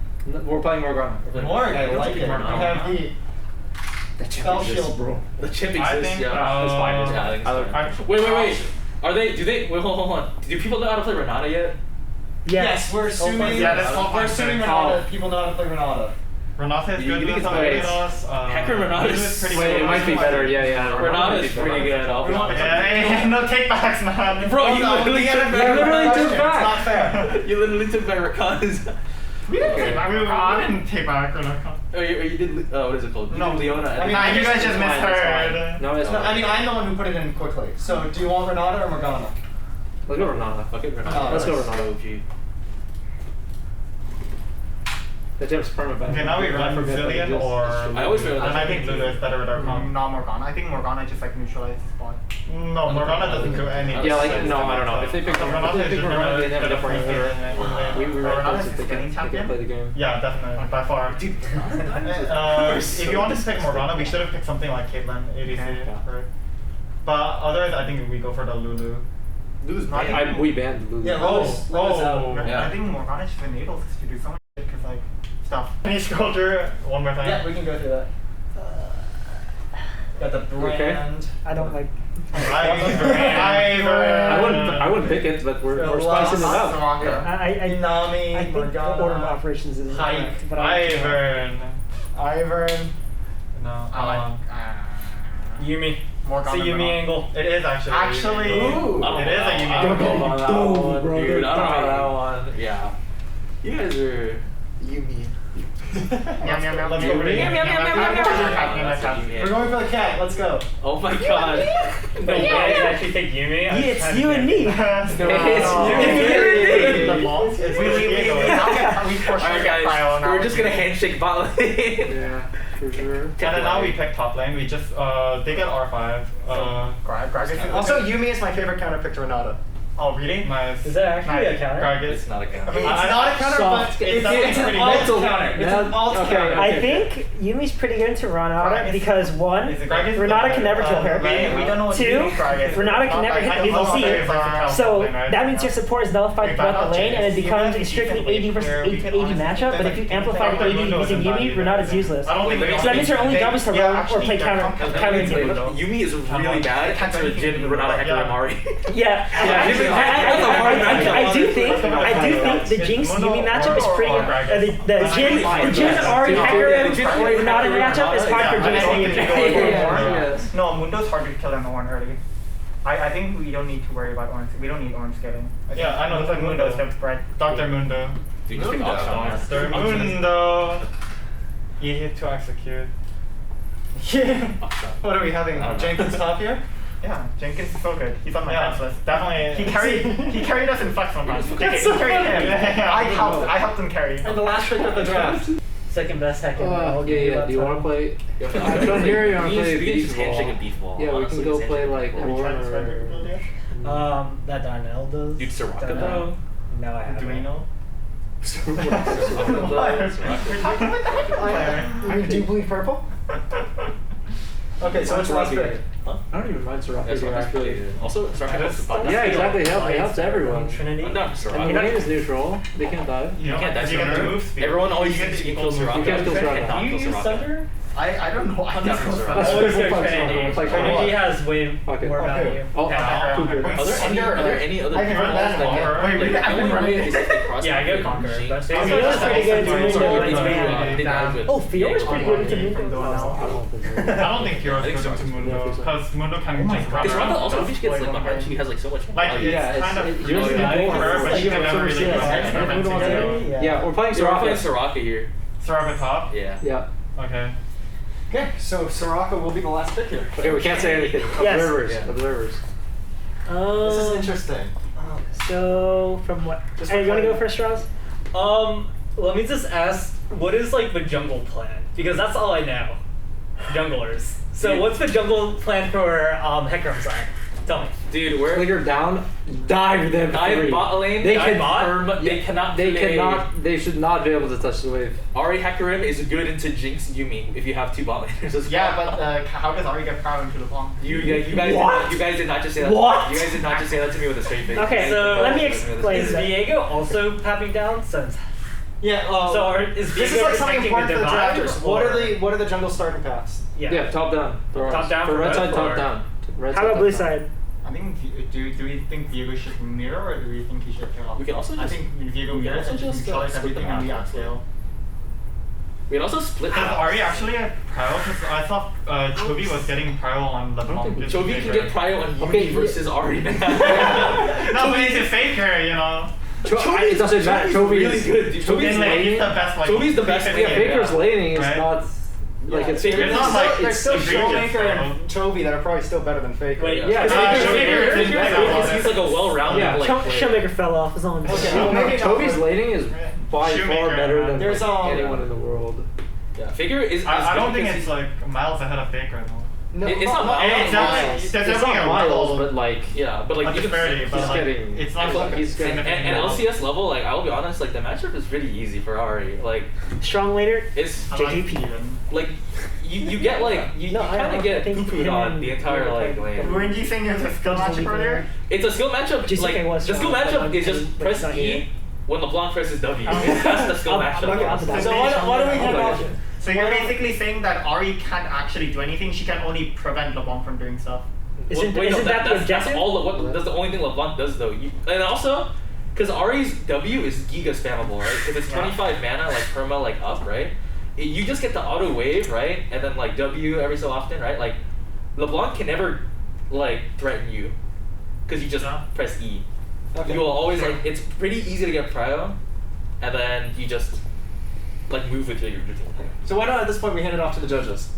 [SPEAKER 4] We're playing Morgana.
[SPEAKER 1] Morg, I
[SPEAKER 3] Don't
[SPEAKER 1] like
[SPEAKER 3] you
[SPEAKER 1] it. You
[SPEAKER 3] think Morgana?
[SPEAKER 1] have the spell shield, bro.
[SPEAKER 3] The chip
[SPEAKER 6] I
[SPEAKER 3] exists.
[SPEAKER 6] think,
[SPEAKER 3] Yeah.
[SPEAKER 4] It's fine. It's
[SPEAKER 3] Yeah, I
[SPEAKER 4] fine.
[SPEAKER 3] think
[SPEAKER 4] I
[SPEAKER 3] it's
[SPEAKER 4] like-
[SPEAKER 3] fine. Wait. Are they? Do they? Wait, hold on. Do people know how to play Renata yet?
[SPEAKER 1] Yes, we're assuming.
[SPEAKER 6] Yeah, that's all
[SPEAKER 1] we're
[SPEAKER 6] fine.
[SPEAKER 1] assuming Renata. People know how to play Renata.
[SPEAKER 6] Renata is
[SPEAKER 3] You
[SPEAKER 6] good
[SPEAKER 3] think
[SPEAKER 6] with
[SPEAKER 3] it's
[SPEAKER 6] some
[SPEAKER 3] better?
[SPEAKER 6] Aedos.
[SPEAKER 3] Heck, Renata is
[SPEAKER 6] Lulu pretty
[SPEAKER 4] Wait,
[SPEAKER 6] good.
[SPEAKER 4] it might be better. Yeah.
[SPEAKER 3] Renata is pretty good. I'll be honest.
[SPEAKER 6] Yeah, no takebacks, man.
[SPEAKER 3] Bro, you
[SPEAKER 1] No,
[SPEAKER 3] literally
[SPEAKER 1] we
[SPEAKER 3] took
[SPEAKER 1] gotta-
[SPEAKER 3] my
[SPEAKER 1] we
[SPEAKER 4] literally
[SPEAKER 1] gotta-
[SPEAKER 4] took
[SPEAKER 1] it's
[SPEAKER 4] back.
[SPEAKER 1] not fair.
[SPEAKER 3] You literally took my Rakan's.
[SPEAKER 6] We didn't take back. I didn't take back Renata.
[SPEAKER 3] Oh, you did. What is it called? You
[SPEAKER 6] No.
[SPEAKER 3] did Leona.
[SPEAKER 1] I mean,
[SPEAKER 6] Nah, you guys just
[SPEAKER 4] It's fine, it's
[SPEAKER 6] misheard.
[SPEAKER 4] No, it's
[SPEAKER 1] No,
[SPEAKER 4] not.
[SPEAKER 1] I mean, I'm the one who put it in quickly. So, do you want Renata or Morgana?
[SPEAKER 4] Let's go Renata.
[SPEAKER 3] Fuck it, Renata.
[SPEAKER 1] Oh,
[SPEAKER 4] Let's go
[SPEAKER 1] nice.
[SPEAKER 4] Renata.
[SPEAKER 3] OG.
[SPEAKER 4] The Jeff's permanent.
[SPEAKER 6] Okay, now we run Brazilian or.
[SPEAKER 3] I always feel
[SPEAKER 6] And I think Lulu is better with our comp.
[SPEAKER 7] No, Morgana. I think Morgana just like neutralizes the spot.
[SPEAKER 6] No, Morgana doesn't do anything.
[SPEAKER 4] Yeah, like no, I don't know. If they pick up,
[SPEAKER 6] Renata is just
[SPEAKER 4] Morgana, they never
[SPEAKER 6] gonna
[SPEAKER 4] different
[SPEAKER 6] free
[SPEAKER 4] either.
[SPEAKER 6] hit
[SPEAKER 4] We
[SPEAKER 7] Renata's
[SPEAKER 4] ran close if
[SPEAKER 7] just
[SPEAKER 4] they
[SPEAKER 7] getting
[SPEAKER 4] can
[SPEAKER 7] champion?
[SPEAKER 4] play the game.
[SPEAKER 6] Yeah, definitely, by far.
[SPEAKER 3] Dude,
[SPEAKER 6] If you want to pick Morgana, we should have picked something like Caitlyn, ADC, right? But otherwise, I think we go for the Lulu.
[SPEAKER 3] Lulu's banned.
[SPEAKER 4] We banned Lulu.
[SPEAKER 1] Yeah, Lulu's out.
[SPEAKER 3] Yeah.
[SPEAKER 7] I think Morgana just enables us to do so much shit because like stuff.
[SPEAKER 6] Can you scroll through it one more time?
[SPEAKER 1] Yeah, we can go through that. Got the brand.
[SPEAKER 2] I don't like.
[SPEAKER 4] I wouldn't pick it, but we're spicing it up.
[SPEAKER 1] Inami,
[SPEAKER 2] I think the order of
[SPEAKER 1] Morgana,
[SPEAKER 2] operations is
[SPEAKER 1] Hype,
[SPEAKER 2] incorrect, but I
[SPEAKER 6] Ivern.
[SPEAKER 1] Ivern.
[SPEAKER 6] No,
[SPEAKER 3] Yumi.
[SPEAKER 7] Morgana.
[SPEAKER 3] It's a Yumi angle.
[SPEAKER 6] it is actually.
[SPEAKER 7] Actually,
[SPEAKER 3] Ooh.
[SPEAKER 6] It is a Yumi
[SPEAKER 3] I don't know
[SPEAKER 6] angle.
[SPEAKER 3] about that one, dude. I don't know about that one. Yeah. You guys are Yumi.
[SPEAKER 6] Let's go for the
[SPEAKER 7] Yum,
[SPEAKER 6] Yumi.
[SPEAKER 7] yum, yum, yum, yum,
[SPEAKER 3] That's a Yumi.
[SPEAKER 1] We're going for the cat. Let's go.
[SPEAKER 3] Oh my god.
[SPEAKER 6] No, you guys actually take Yumi?
[SPEAKER 2] Yeah, it's you and me.
[SPEAKER 4] It's
[SPEAKER 6] The balls? It's
[SPEAKER 7] we
[SPEAKER 6] Diego.
[SPEAKER 7] Alright
[SPEAKER 3] Alright guys, we're just gonna handshake bot lane.
[SPEAKER 4] Yeah. for sure.
[SPEAKER 6] And then now we pick top lane. We just they get R5.
[SPEAKER 1] Also, Yumi is my favorite counter pick to Renata.
[SPEAKER 6] Oh really? Nice.
[SPEAKER 3] Is that actually a counter?
[SPEAKER 6] Gragas.
[SPEAKER 5] It's not a counter.
[SPEAKER 6] I mean,
[SPEAKER 1] It's not a counter,
[SPEAKER 4] soft.
[SPEAKER 1] but
[SPEAKER 6] It's
[SPEAKER 1] it's
[SPEAKER 6] pretty
[SPEAKER 1] an alt
[SPEAKER 6] good.
[SPEAKER 1] counter. It's an alt
[SPEAKER 4] Okay,
[SPEAKER 1] counter.
[SPEAKER 2] I think Yumi's pretty good into Renata
[SPEAKER 6] Gragas.
[SPEAKER 2] because one,
[SPEAKER 6] Is it Gragas?
[SPEAKER 2] Renata can never kill her.
[SPEAKER 7] We don't know what
[SPEAKER 2] Two, Renata can never hit the VC. So that means your support is nullified throughout the lane and it becomes a strictly AD versus AD matchup. But if you amplify the AD using Yumi, Renata's useless.
[SPEAKER 6] I don't think
[SPEAKER 2] So that means her only job is to run or play counter Yumi.
[SPEAKER 5] Yumi is really bad. It's a legit Renata Hecker Amari.
[SPEAKER 2] Yeah, I do think the Jinx Yumi matchup is pretty good. The Jin Ari Hecarim Renata matchup is hard for Jinx and Yumi.
[SPEAKER 4] Yes.
[SPEAKER 7] No, Mundo's hard to kill in the horn early. I think we don't need to worry about orange. We don't need orange scaling.
[SPEAKER 6] Yeah, I know.
[SPEAKER 7] It's like Mundo's step spread.
[SPEAKER 6] Dr. Mundo.
[SPEAKER 5] Dude, just pick Oxon.
[SPEAKER 6] Dr. Mundo. Easy to execute.
[SPEAKER 1] What are we having? Jenkins top here?
[SPEAKER 7] Yeah, Jenkins is so good. He's on my fans list.
[SPEAKER 6] Definitely.
[SPEAKER 7] He carried us in flex sometimes. He
[SPEAKER 1] That's so
[SPEAKER 7] carried him.
[SPEAKER 6] funny.
[SPEAKER 7] I helped him carry.
[SPEAKER 1] And the last pick of the draft.
[SPEAKER 3] Second best hack in the world.
[SPEAKER 4] Yeah. Do you want to play? I don't hear you want to play
[SPEAKER 5] Just
[SPEAKER 4] beef
[SPEAKER 5] handshake a
[SPEAKER 4] ball.
[SPEAKER 5] beef ball.
[SPEAKER 4] Yeah, we can go play like
[SPEAKER 6] Or...
[SPEAKER 4] or.
[SPEAKER 3] That Darnell does.
[SPEAKER 5] Dude, Soraka
[SPEAKER 3] Don't know. No, I haven't.
[SPEAKER 7] Do we know?
[SPEAKER 6] We're talking about the Hecker player.
[SPEAKER 1] Do you believe purple? Okay, so what's the last pick?
[SPEAKER 4] I don't even mind Soraka
[SPEAKER 5] That's
[SPEAKER 4] here, actually.
[SPEAKER 5] Also, Soraka helps the button.
[SPEAKER 4] Yeah, exactly. It helps everyone.
[SPEAKER 3] Trinity.
[SPEAKER 5] I'm down for
[SPEAKER 4] And the
[SPEAKER 5] Soraka.
[SPEAKER 4] lane is neutral. They can't die.
[SPEAKER 6] You
[SPEAKER 5] can't die
[SPEAKER 6] you can
[SPEAKER 5] Soraka.
[SPEAKER 6] move speed.
[SPEAKER 5] Everyone always
[SPEAKER 6] You
[SPEAKER 5] thinks you can
[SPEAKER 6] equal
[SPEAKER 5] kill Soraka.
[SPEAKER 4] You can't kill Soraka.
[SPEAKER 5] Cannot
[SPEAKER 3] Do you
[SPEAKER 5] kill
[SPEAKER 3] use
[SPEAKER 5] Soraka.
[SPEAKER 3] Thunder?
[SPEAKER 7] I don't know.
[SPEAKER 5] I'm down for Soraka.
[SPEAKER 4] That's
[SPEAKER 3] Always
[SPEAKER 4] purple
[SPEAKER 3] go
[SPEAKER 4] flex
[SPEAKER 3] Trinity.
[SPEAKER 4] Soraka. It's like
[SPEAKER 3] Trinity
[SPEAKER 4] what?
[SPEAKER 3] has way
[SPEAKER 4] Okay.
[SPEAKER 3] more value.
[SPEAKER 4] Oh,
[SPEAKER 6] Yeah.
[SPEAKER 4] too good.
[SPEAKER 5] Are there any other
[SPEAKER 1] I haven't heard that
[SPEAKER 5] heroes
[SPEAKER 1] before.
[SPEAKER 5] that
[SPEAKER 7] Wait,
[SPEAKER 5] the only
[SPEAKER 7] running.
[SPEAKER 5] rule is if they cross
[SPEAKER 3] Yeah, I
[SPEAKER 5] the
[SPEAKER 3] go Conqueror,
[SPEAKER 5] Jinx,
[SPEAKER 3] but-
[SPEAKER 5] they
[SPEAKER 2] Fiona's pretty good to
[SPEAKER 5] it's
[SPEAKER 2] Mundo
[SPEAKER 5] already
[SPEAKER 2] with
[SPEAKER 5] too
[SPEAKER 2] man.
[SPEAKER 5] big eyes with-
[SPEAKER 2] Oh, Fiona's pretty good into
[SPEAKER 7] From
[SPEAKER 2] Mundo.
[SPEAKER 7] Dona now.
[SPEAKER 4] I don't think so.
[SPEAKER 6] I don't think Heroes
[SPEAKER 5] I think
[SPEAKER 6] goes
[SPEAKER 5] so.
[SPEAKER 6] into Mundo because Mundo can
[SPEAKER 7] my
[SPEAKER 6] just
[SPEAKER 7] God.
[SPEAKER 6] run
[SPEAKER 5] Because
[SPEAKER 6] around.
[SPEAKER 5] Soraka also, if she gets like behind, she has like so much
[SPEAKER 6] Like
[SPEAKER 5] value.
[SPEAKER 6] it's
[SPEAKER 4] Yeah,
[SPEAKER 6] kind of
[SPEAKER 4] it's
[SPEAKER 6] really
[SPEAKER 4] usually
[SPEAKER 6] good
[SPEAKER 4] more
[SPEAKER 6] for her, but
[SPEAKER 4] like
[SPEAKER 6] she can never really
[SPEAKER 4] yeah,
[SPEAKER 6] experiment
[SPEAKER 4] everyone
[SPEAKER 6] together.
[SPEAKER 4] wants Yeah, we're playing
[SPEAKER 5] So we're playing
[SPEAKER 4] Soraka.
[SPEAKER 5] Soraka here.
[SPEAKER 6] Soraka top?
[SPEAKER 5] Yeah.
[SPEAKER 4] Yeah.
[SPEAKER 6] Okay.
[SPEAKER 1] Okay, so Soraka will be the last pick here.
[SPEAKER 4] Okay, we can't say anything.
[SPEAKER 2] Yes.
[SPEAKER 4] Observers.
[SPEAKER 5] Yeah.
[SPEAKER 4] Observers.
[SPEAKER 1] This is interesting.
[SPEAKER 2] So from what?
[SPEAKER 1] Just
[SPEAKER 2] Hey, you want to
[SPEAKER 1] for
[SPEAKER 2] go first, Strauss?
[SPEAKER 3] Let me just ask, what is like the jungle plan? Because that's all I know. Junglers. So what's the jungle plan for Hecarim side? Tell me.
[SPEAKER 5] Dude, we're
[SPEAKER 4] Clicker down. Dive them.
[SPEAKER 5] dive
[SPEAKER 4] three.
[SPEAKER 5] bot lane.
[SPEAKER 4] They
[SPEAKER 5] dive
[SPEAKER 4] can
[SPEAKER 5] bot. They cannot.
[SPEAKER 4] They
[SPEAKER 5] play.
[SPEAKER 4] cannot. They should not be able to touch the wave.
[SPEAKER 5] Ari Hecarim is good into Jinx Yumi if you have two bot laners as well.
[SPEAKER 7] Yeah, but how does Ari get power into the bomb?
[SPEAKER 5] You guys
[SPEAKER 2] What?
[SPEAKER 5] you guys did not just say that.
[SPEAKER 2] What?
[SPEAKER 5] You guys did not just say that to me with a straight face.
[SPEAKER 2] Okay,
[SPEAKER 3] So
[SPEAKER 2] let me
[SPEAKER 3] Is
[SPEAKER 2] explain that.
[SPEAKER 3] Viego also tapping down since?
[SPEAKER 1] Yeah.
[SPEAKER 3] Is
[SPEAKER 1] This
[SPEAKER 3] Viego
[SPEAKER 1] is like something
[SPEAKER 3] protecting
[SPEAKER 1] important
[SPEAKER 3] the
[SPEAKER 1] for the
[SPEAKER 3] divide?
[SPEAKER 1] drafters.
[SPEAKER 3] or-
[SPEAKER 1] What are the jungle starting paths?
[SPEAKER 3] Yeah.
[SPEAKER 4] Top down. For
[SPEAKER 3] Top
[SPEAKER 4] us.
[SPEAKER 3] down
[SPEAKER 4] For
[SPEAKER 3] for
[SPEAKER 4] red
[SPEAKER 3] both,
[SPEAKER 4] side, top
[SPEAKER 3] or-
[SPEAKER 4] down. Red
[SPEAKER 2] How
[SPEAKER 4] side,
[SPEAKER 2] about
[SPEAKER 4] top
[SPEAKER 2] blue
[SPEAKER 4] down.
[SPEAKER 2] side?
[SPEAKER 7] I think do we think Viego should mirror or do we think he should kill?
[SPEAKER 5] We can also
[SPEAKER 7] I
[SPEAKER 5] just-
[SPEAKER 7] think Viego
[SPEAKER 5] we can
[SPEAKER 7] mirrors
[SPEAKER 5] also
[SPEAKER 7] and
[SPEAKER 5] just,
[SPEAKER 7] just neutralize
[SPEAKER 5] split
[SPEAKER 7] everything
[SPEAKER 5] them
[SPEAKER 7] and we
[SPEAKER 5] out.
[SPEAKER 7] upscale.
[SPEAKER 5] We can also split them
[SPEAKER 6] Is
[SPEAKER 5] out.
[SPEAKER 6] Ari actually a prio? Because I thought Chovy was getting prio on LeBlanc.
[SPEAKER 4] think
[SPEAKER 5] Chovy can get prio on Yumi
[SPEAKER 4] Okay,
[SPEAKER 5] versus Ari.
[SPEAKER 6] No, but he's a faker, you know.
[SPEAKER 4] It doesn't matter.
[SPEAKER 5] Chovy's
[SPEAKER 4] Chovy
[SPEAKER 5] really
[SPEAKER 4] is
[SPEAKER 5] good. Dude. Chovy's
[SPEAKER 6] He's
[SPEAKER 5] laning.
[SPEAKER 6] the best. Like,
[SPEAKER 5] Chovy's the best
[SPEAKER 6] defensive
[SPEAKER 5] laner.
[SPEAKER 6] player.
[SPEAKER 4] Faker's laning is
[SPEAKER 6] Right?
[SPEAKER 4] not like it's.
[SPEAKER 5] Faker's
[SPEAKER 6] It's not like
[SPEAKER 1] There's still
[SPEAKER 6] egregious,
[SPEAKER 1] Showmaker
[SPEAKER 6] bro.
[SPEAKER 1] and Chovy that are probably still better than Faker.
[SPEAKER 3] Wait,
[SPEAKER 4] Yeah,
[SPEAKER 5] He's like a well-rounded
[SPEAKER 6] Yeah.
[SPEAKER 5] like player.
[SPEAKER 2] Showmaker fell off his own.
[SPEAKER 1] Okay.
[SPEAKER 4] No,
[SPEAKER 1] Maybe not
[SPEAKER 4] Chovy's
[SPEAKER 1] for-
[SPEAKER 4] laning is by far
[SPEAKER 6] Shoemaker,
[SPEAKER 4] better than
[SPEAKER 1] There's,
[SPEAKER 4] like, anyone in the world.
[SPEAKER 5] Yeah. Faker is.
[SPEAKER 6] I don't think
[SPEAKER 5] because
[SPEAKER 6] it's like miles ahead of Faker though.
[SPEAKER 1] No,
[SPEAKER 5] It's not Miles.
[SPEAKER 6] It's definitely
[SPEAKER 1] Miles.
[SPEAKER 6] there's
[SPEAKER 4] It's
[SPEAKER 6] definitely
[SPEAKER 4] not
[SPEAKER 6] a
[SPEAKER 4] Miles,
[SPEAKER 6] level
[SPEAKER 4] but like
[SPEAKER 5] Yeah, but like
[SPEAKER 6] of
[SPEAKER 5] you can.
[SPEAKER 6] disparity, but
[SPEAKER 4] he's
[SPEAKER 6] like
[SPEAKER 4] getting-
[SPEAKER 6] it's not like
[SPEAKER 4] he's getting-
[SPEAKER 5] And LCS level, like I'll be honest, like the matchup is pretty easy for Ari. Like
[SPEAKER 2] Strong later.
[SPEAKER 5] it's
[SPEAKER 2] JGP.
[SPEAKER 5] like you get like you
[SPEAKER 2] No, I
[SPEAKER 5] kind
[SPEAKER 2] don't
[SPEAKER 5] of get
[SPEAKER 2] think
[SPEAKER 5] poo-pooed
[SPEAKER 2] him
[SPEAKER 5] on
[SPEAKER 2] and
[SPEAKER 5] the entire
[SPEAKER 2] Viego
[SPEAKER 5] like
[SPEAKER 2] played-
[SPEAKER 5] lane.
[SPEAKER 7] Weren't you saying it was a skill matchup earlier?
[SPEAKER 5] It's a skill matchup.
[SPEAKER 2] JCK
[SPEAKER 5] Like
[SPEAKER 2] was
[SPEAKER 5] the skill
[SPEAKER 2] strong,
[SPEAKER 5] matchup
[SPEAKER 2] but
[SPEAKER 5] is just
[SPEAKER 2] but
[SPEAKER 5] press
[SPEAKER 2] it's not
[SPEAKER 5] E
[SPEAKER 2] here.
[SPEAKER 5] when LeBlanc presses W.
[SPEAKER 2] I'm-
[SPEAKER 5] That's the skill
[SPEAKER 2] I'm
[SPEAKER 5] matchup.
[SPEAKER 2] looking at that.
[SPEAKER 1] So why do we hand off?
[SPEAKER 7] So you're basically saying that Ari can't actually do anything, she can only prevent LeBlanc from doing stuff.
[SPEAKER 2] Isn't,
[SPEAKER 5] Wait, no,
[SPEAKER 2] isn't that the
[SPEAKER 5] that's
[SPEAKER 2] objective?
[SPEAKER 5] all. That's the only thing LeBlanc does though. And also, because Ari's W is giga spammable, right? Because it's 25 mana, like perma, like up, right? You just get the auto wave, right? And then like W every so often, right? Like LeBlanc can never like threaten you, because you just press E.
[SPEAKER 1] Okay.
[SPEAKER 5] You will always like it's pretty easy to get prio, and then you just like move with your routine.
[SPEAKER 1] So why not at this point we hand it off to the judges?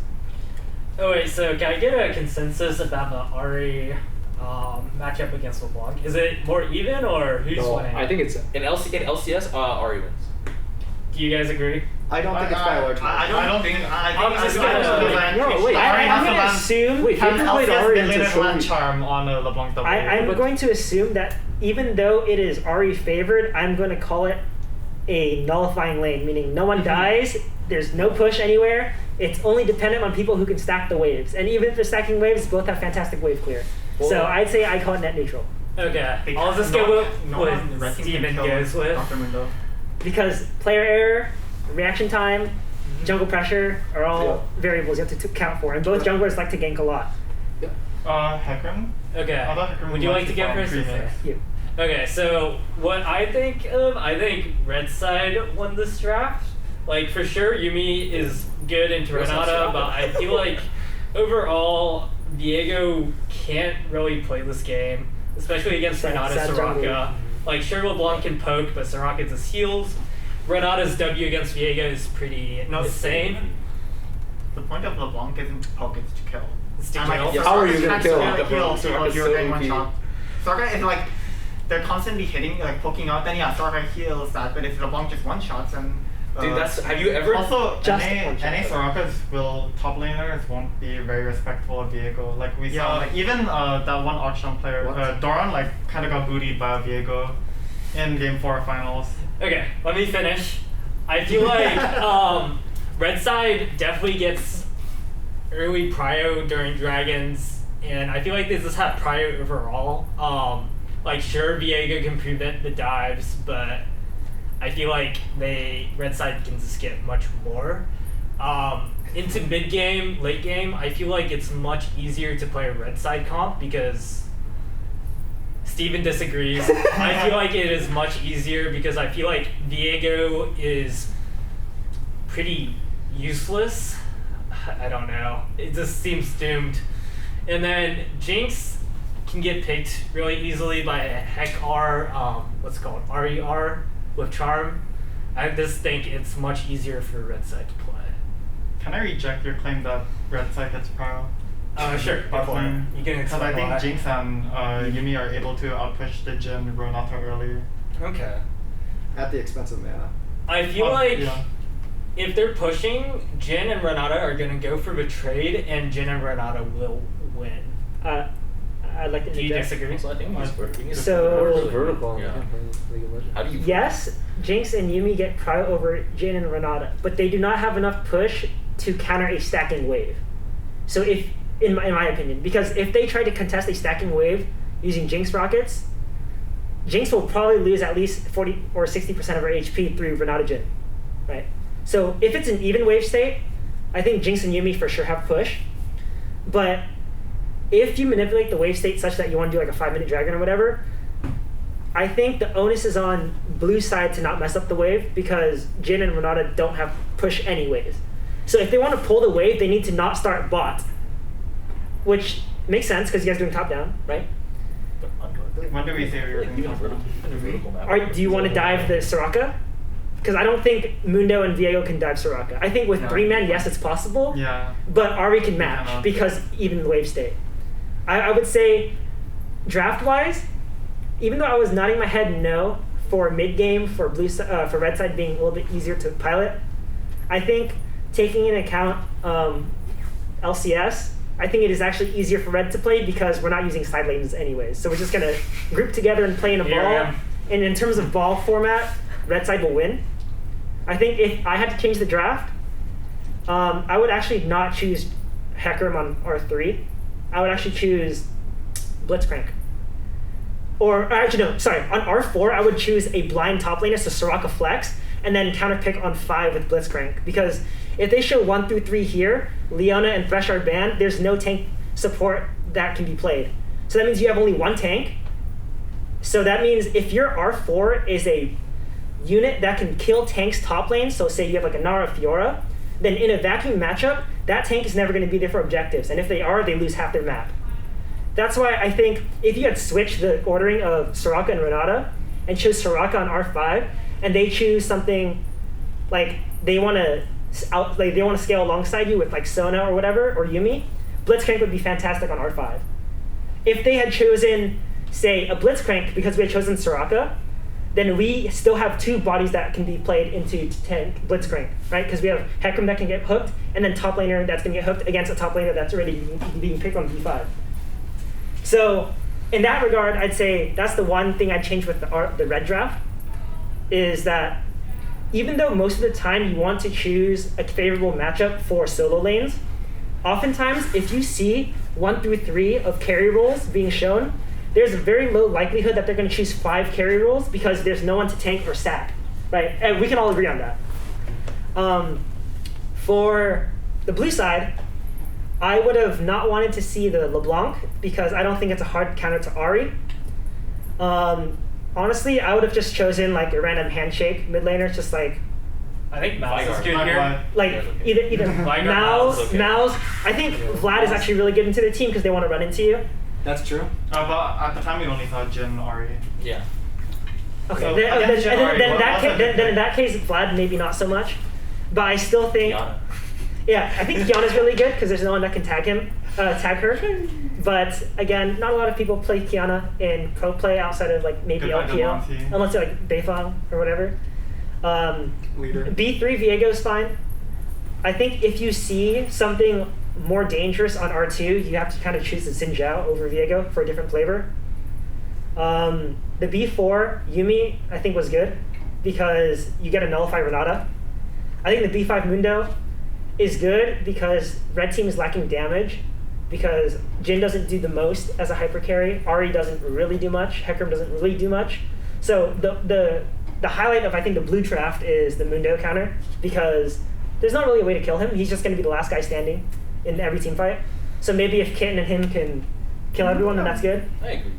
[SPEAKER 3] Oh wait, so can I get a consensus about the Ari matchup against LeBlanc? Is it more even or who's
[SPEAKER 4] No,
[SPEAKER 3] winning?
[SPEAKER 4] I think it's
[SPEAKER 5] In LCS, Ari wins.
[SPEAKER 3] Do you guys agree?
[SPEAKER 1] I don't think it's by a large margin.
[SPEAKER 6] I don't think. I think
[SPEAKER 3] I'm
[SPEAKER 6] it's
[SPEAKER 3] just gonna-
[SPEAKER 2] No, wait. I'm going to assume.
[SPEAKER 4] Wait,
[SPEAKER 6] Have
[SPEAKER 4] Faker played
[SPEAKER 6] LCS
[SPEAKER 4] Ari into
[SPEAKER 6] Millionaire Land
[SPEAKER 4] Shogi.
[SPEAKER 6] Charm on LeBlanc W.
[SPEAKER 2] I'm going to assume that even though it is Ari favored, I'm going to call it a nullifying lane, meaning no one dies, there's no push anywhere, it's only dependent on people who can stack the waves. And even if they're stacking waves, both have fantastic wave clear. So I'd say I call it net neutral.
[SPEAKER 3] Okay. I'll just go with what Steven goes with.
[SPEAKER 2] Because player error, reaction time, jungle pressure are all variables you have to account for. And both junglers like to gank a lot.
[SPEAKER 6] Hecarim?
[SPEAKER 3] Okay.
[SPEAKER 6] I thought Hecarim
[SPEAKER 3] Would you like to get first?
[SPEAKER 2] Yeah.
[SPEAKER 3] Okay, so what I think of, I think red side won this draft. Like, for sure, Yumi is good into Renata, but I feel like overall, Viego can't really play this game, especially against Renata Soraka. Like, sure, LeBlanc can poke, but Soraka just heals. Renata's W against Viego is pretty insane.
[SPEAKER 7] The point of LeBlanc isn't to poke, it's to kill.
[SPEAKER 3] It's to
[SPEAKER 7] And like,
[SPEAKER 3] kill.
[SPEAKER 4] How are you gonna kill?
[SPEAKER 7] Kill
[SPEAKER 5] Soraka's
[SPEAKER 7] because you're
[SPEAKER 5] so
[SPEAKER 7] getting one
[SPEAKER 5] OP.
[SPEAKER 7] shot. Soraka is like, they're constantly hitting, like poking out, then yeah, Soraka heals that, but if LeBlanc just one shots and
[SPEAKER 5] Dude, that's. Have you ever?
[SPEAKER 6] Also,
[SPEAKER 2] Just
[SPEAKER 6] NA Soraka's top laners won't be very respectful of Viego. Like we saw, like even that one auction player, Doran, like kind of got bootied by Viego in Game 4 finals.
[SPEAKER 3] Okay, let me finish. I feel like red side definitely gets early prio during Dragons, and I feel like they just have prio overall. Like sure, Viego can prevent the dives, but I feel like red side can just get much more. Into mid game, late game, I feel like it's much easier to play a red side comp because Steven disagrees. I feel like it is much easier because I feel like Viego is pretty useless. I don't know. It just seems doomed. And then Jinx can get picked really easily by a Heck R, what's it called, RER with Charm. I just think it's much easier for red side to play.
[SPEAKER 6] Can I reject your claim that red side gets pro?
[SPEAKER 3] Sure. Go for it. You can
[SPEAKER 6] Because I
[SPEAKER 3] explain
[SPEAKER 6] think
[SPEAKER 3] why.
[SPEAKER 6] Jinx and Yumi are able to outpush the Jin Renata earlier.
[SPEAKER 3] Okay.
[SPEAKER 1] At the expense of mana.
[SPEAKER 3] I feel like
[SPEAKER 6] yeah.
[SPEAKER 3] if they're pushing, Jin and Renata are gonna go for the trade, and Jin and Renata will win.
[SPEAKER 2] I'd like to
[SPEAKER 3] Do you
[SPEAKER 2] interject.
[SPEAKER 3] disagree?
[SPEAKER 5] So I think we can
[SPEAKER 2] So-
[SPEAKER 4] Vertical.
[SPEAKER 5] Yeah.
[SPEAKER 4] League of Legends.
[SPEAKER 5] How do you?
[SPEAKER 2] Yes, Jinx and Yumi get prio over Jin and Renata, but they do not have enough push to counter a stacking wave. So if, in my opinion, because if they try to contest a stacking wave using Jinx rockets, Jinx will probably lose at least 40 or 60% of her HP through Renata Jin, right? So if it's an even wave state, I think Jinx and Yumi for sure have push, but if you manipulate the wave state such that you want to do like a 5-minute dragon or whatever, I think the onus is on blue side to not mess up the wave because Jin and Renata don't have push anyways. So if they want to pull the wave, they need to not start bot, which makes sense because you guys are doing top down, right?
[SPEAKER 6] When do we say we were doing top down?
[SPEAKER 2] Do you want to dive the Soraka? Because I don't think Mundo and Viego can dive Soraka. I think with 3-man, yes, it's possible.
[SPEAKER 6] Yeah.
[SPEAKER 2] But Ari can match
[SPEAKER 6] cannot.
[SPEAKER 2] because even the wave state. I would say draft-wise, even though I was nodding my head no for mid-game for for red side being a little bit easier to pilot, I think taking into account LCS, I think it is actually easier for red to play because we're not using side lanes anyways. So we're just going to group together and play in a
[SPEAKER 3] Here I
[SPEAKER 2] ball.
[SPEAKER 3] am.
[SPEAKER 2] And in terms of ball format, red side will win. I think if I had to change the draft, I would actually not choose Hecarim on R3. I would actually choose Blitzcrank. Or actually, no, sorry. On R4, I would choose a blind top laner, so Soraka Flex, and then counterpick on 5 with Blitzcrank. Because if they show 1 through 3 here, Leona and Thresh are banned, there's no tank support that can be played. So that means you have only 1 tank. So that means if your R4 is a unit that can kill tanks top lane, so say you have like a Nara Fiora, then in a vacuum matchup, that tank is never going to be there for objectives. And if they are, they lose half their map. That's why I think if you had switched the ordering of Soraka and Renata and chose Soraka on R5, and they choose something like they want to scale alongside you with like Sona or whatever, or Yumi, Blitzcrank would be fantastic on R5. If they had chosen, say, a Blitzcrank because we had chosen Soraka, then we still have 2 bodies that can be played into tank Blitzcrank, right? Because we have Hecarim that can get hooked, and then top laner that's going to get hooked against a top laner that's already being picked on B5. So in that regard, I'd say that's the one thing I'd change with the red draft, is that even though most of the time you want to choose a favorable matchup for solo lanes, oftentimes if you see 1 through 3 of carry roles being shown, there's a very low likelihood that they're going to choose 5 carry roles because there's no one to tank or sack, right? And we can all agree on that. For the blue side, I would have not wanted to see the LeBlanc because I don't think it's a hard counter to Ahri. Honestly, I would have just chosen like a random handshake mid laner, just like
[SPEAKER 3] I think Mouse is good
[SPEAKER 6] Like
[SPEAKER 3] here.
[SPEAKER 6] what?
[SPEAKER 2] like either Mouse. I think Vlad is actually really good into the team because they want to run into you.
[SPEAKER 1] That's true.
[SPEAKER 6] But at the time we only saw Jin Ahri.
[SPEAKER 5] Yeah.
[SPEAKER 2] Okay,
[SPEAKER 6] So,
[SPEAKER 2] then,
[SPEAKER 6] against
[SPEAKER 2] then,
[SPEAKER 6] Ahri,
[SPEAKER 2] then,
[SPEAKER 6] what-
[SPEAKER 2] that
[SPEAKER 6] what's
[SPEAKER 2] ca-
[SPEAKER 6] the
[SPEAKER 2] then, then in
[SPEAKER 6] difference?
[SPEAKER 2] that case, Vlad maybe not so much. But I still think,
[SPEAKER 5] Kiana.
[SPEAKER 2] yeah, I think Kiana's really good because there's no one that can tag her. But again, not a lot of people play Kiana in pro play outside of like maybe
[SPEAKER 6] Goodbye,
[SPEAKER 2] LPL,
[SPEAKER 6] Devontae.
[SPEAKER 2] unless you're like Beifang or whatever.
[SPEAKER 1] Leader.
[SPEAKER 2] B3 Viego's fine. I think if you see something more dangerous on R2, you have to kind of choose the Xin Zhao over Viego for a different flavor. The B4 Yumi I think was good because you get a nullify Renata. I think the B5 Mundo is good because red team is lacking damage because Jin doesn't do the most as a hyper carry. Ahri doesn't really do much. Hecarim doesn't really do much. So the highlight of I think the blue draft is the Mundo counter because there's not really a way to kill him. He's just going to be the last guy standing in every team fight. So maybe if Kitten and him can kill everyone, then that's good.
[SPEAKER 5] I agree.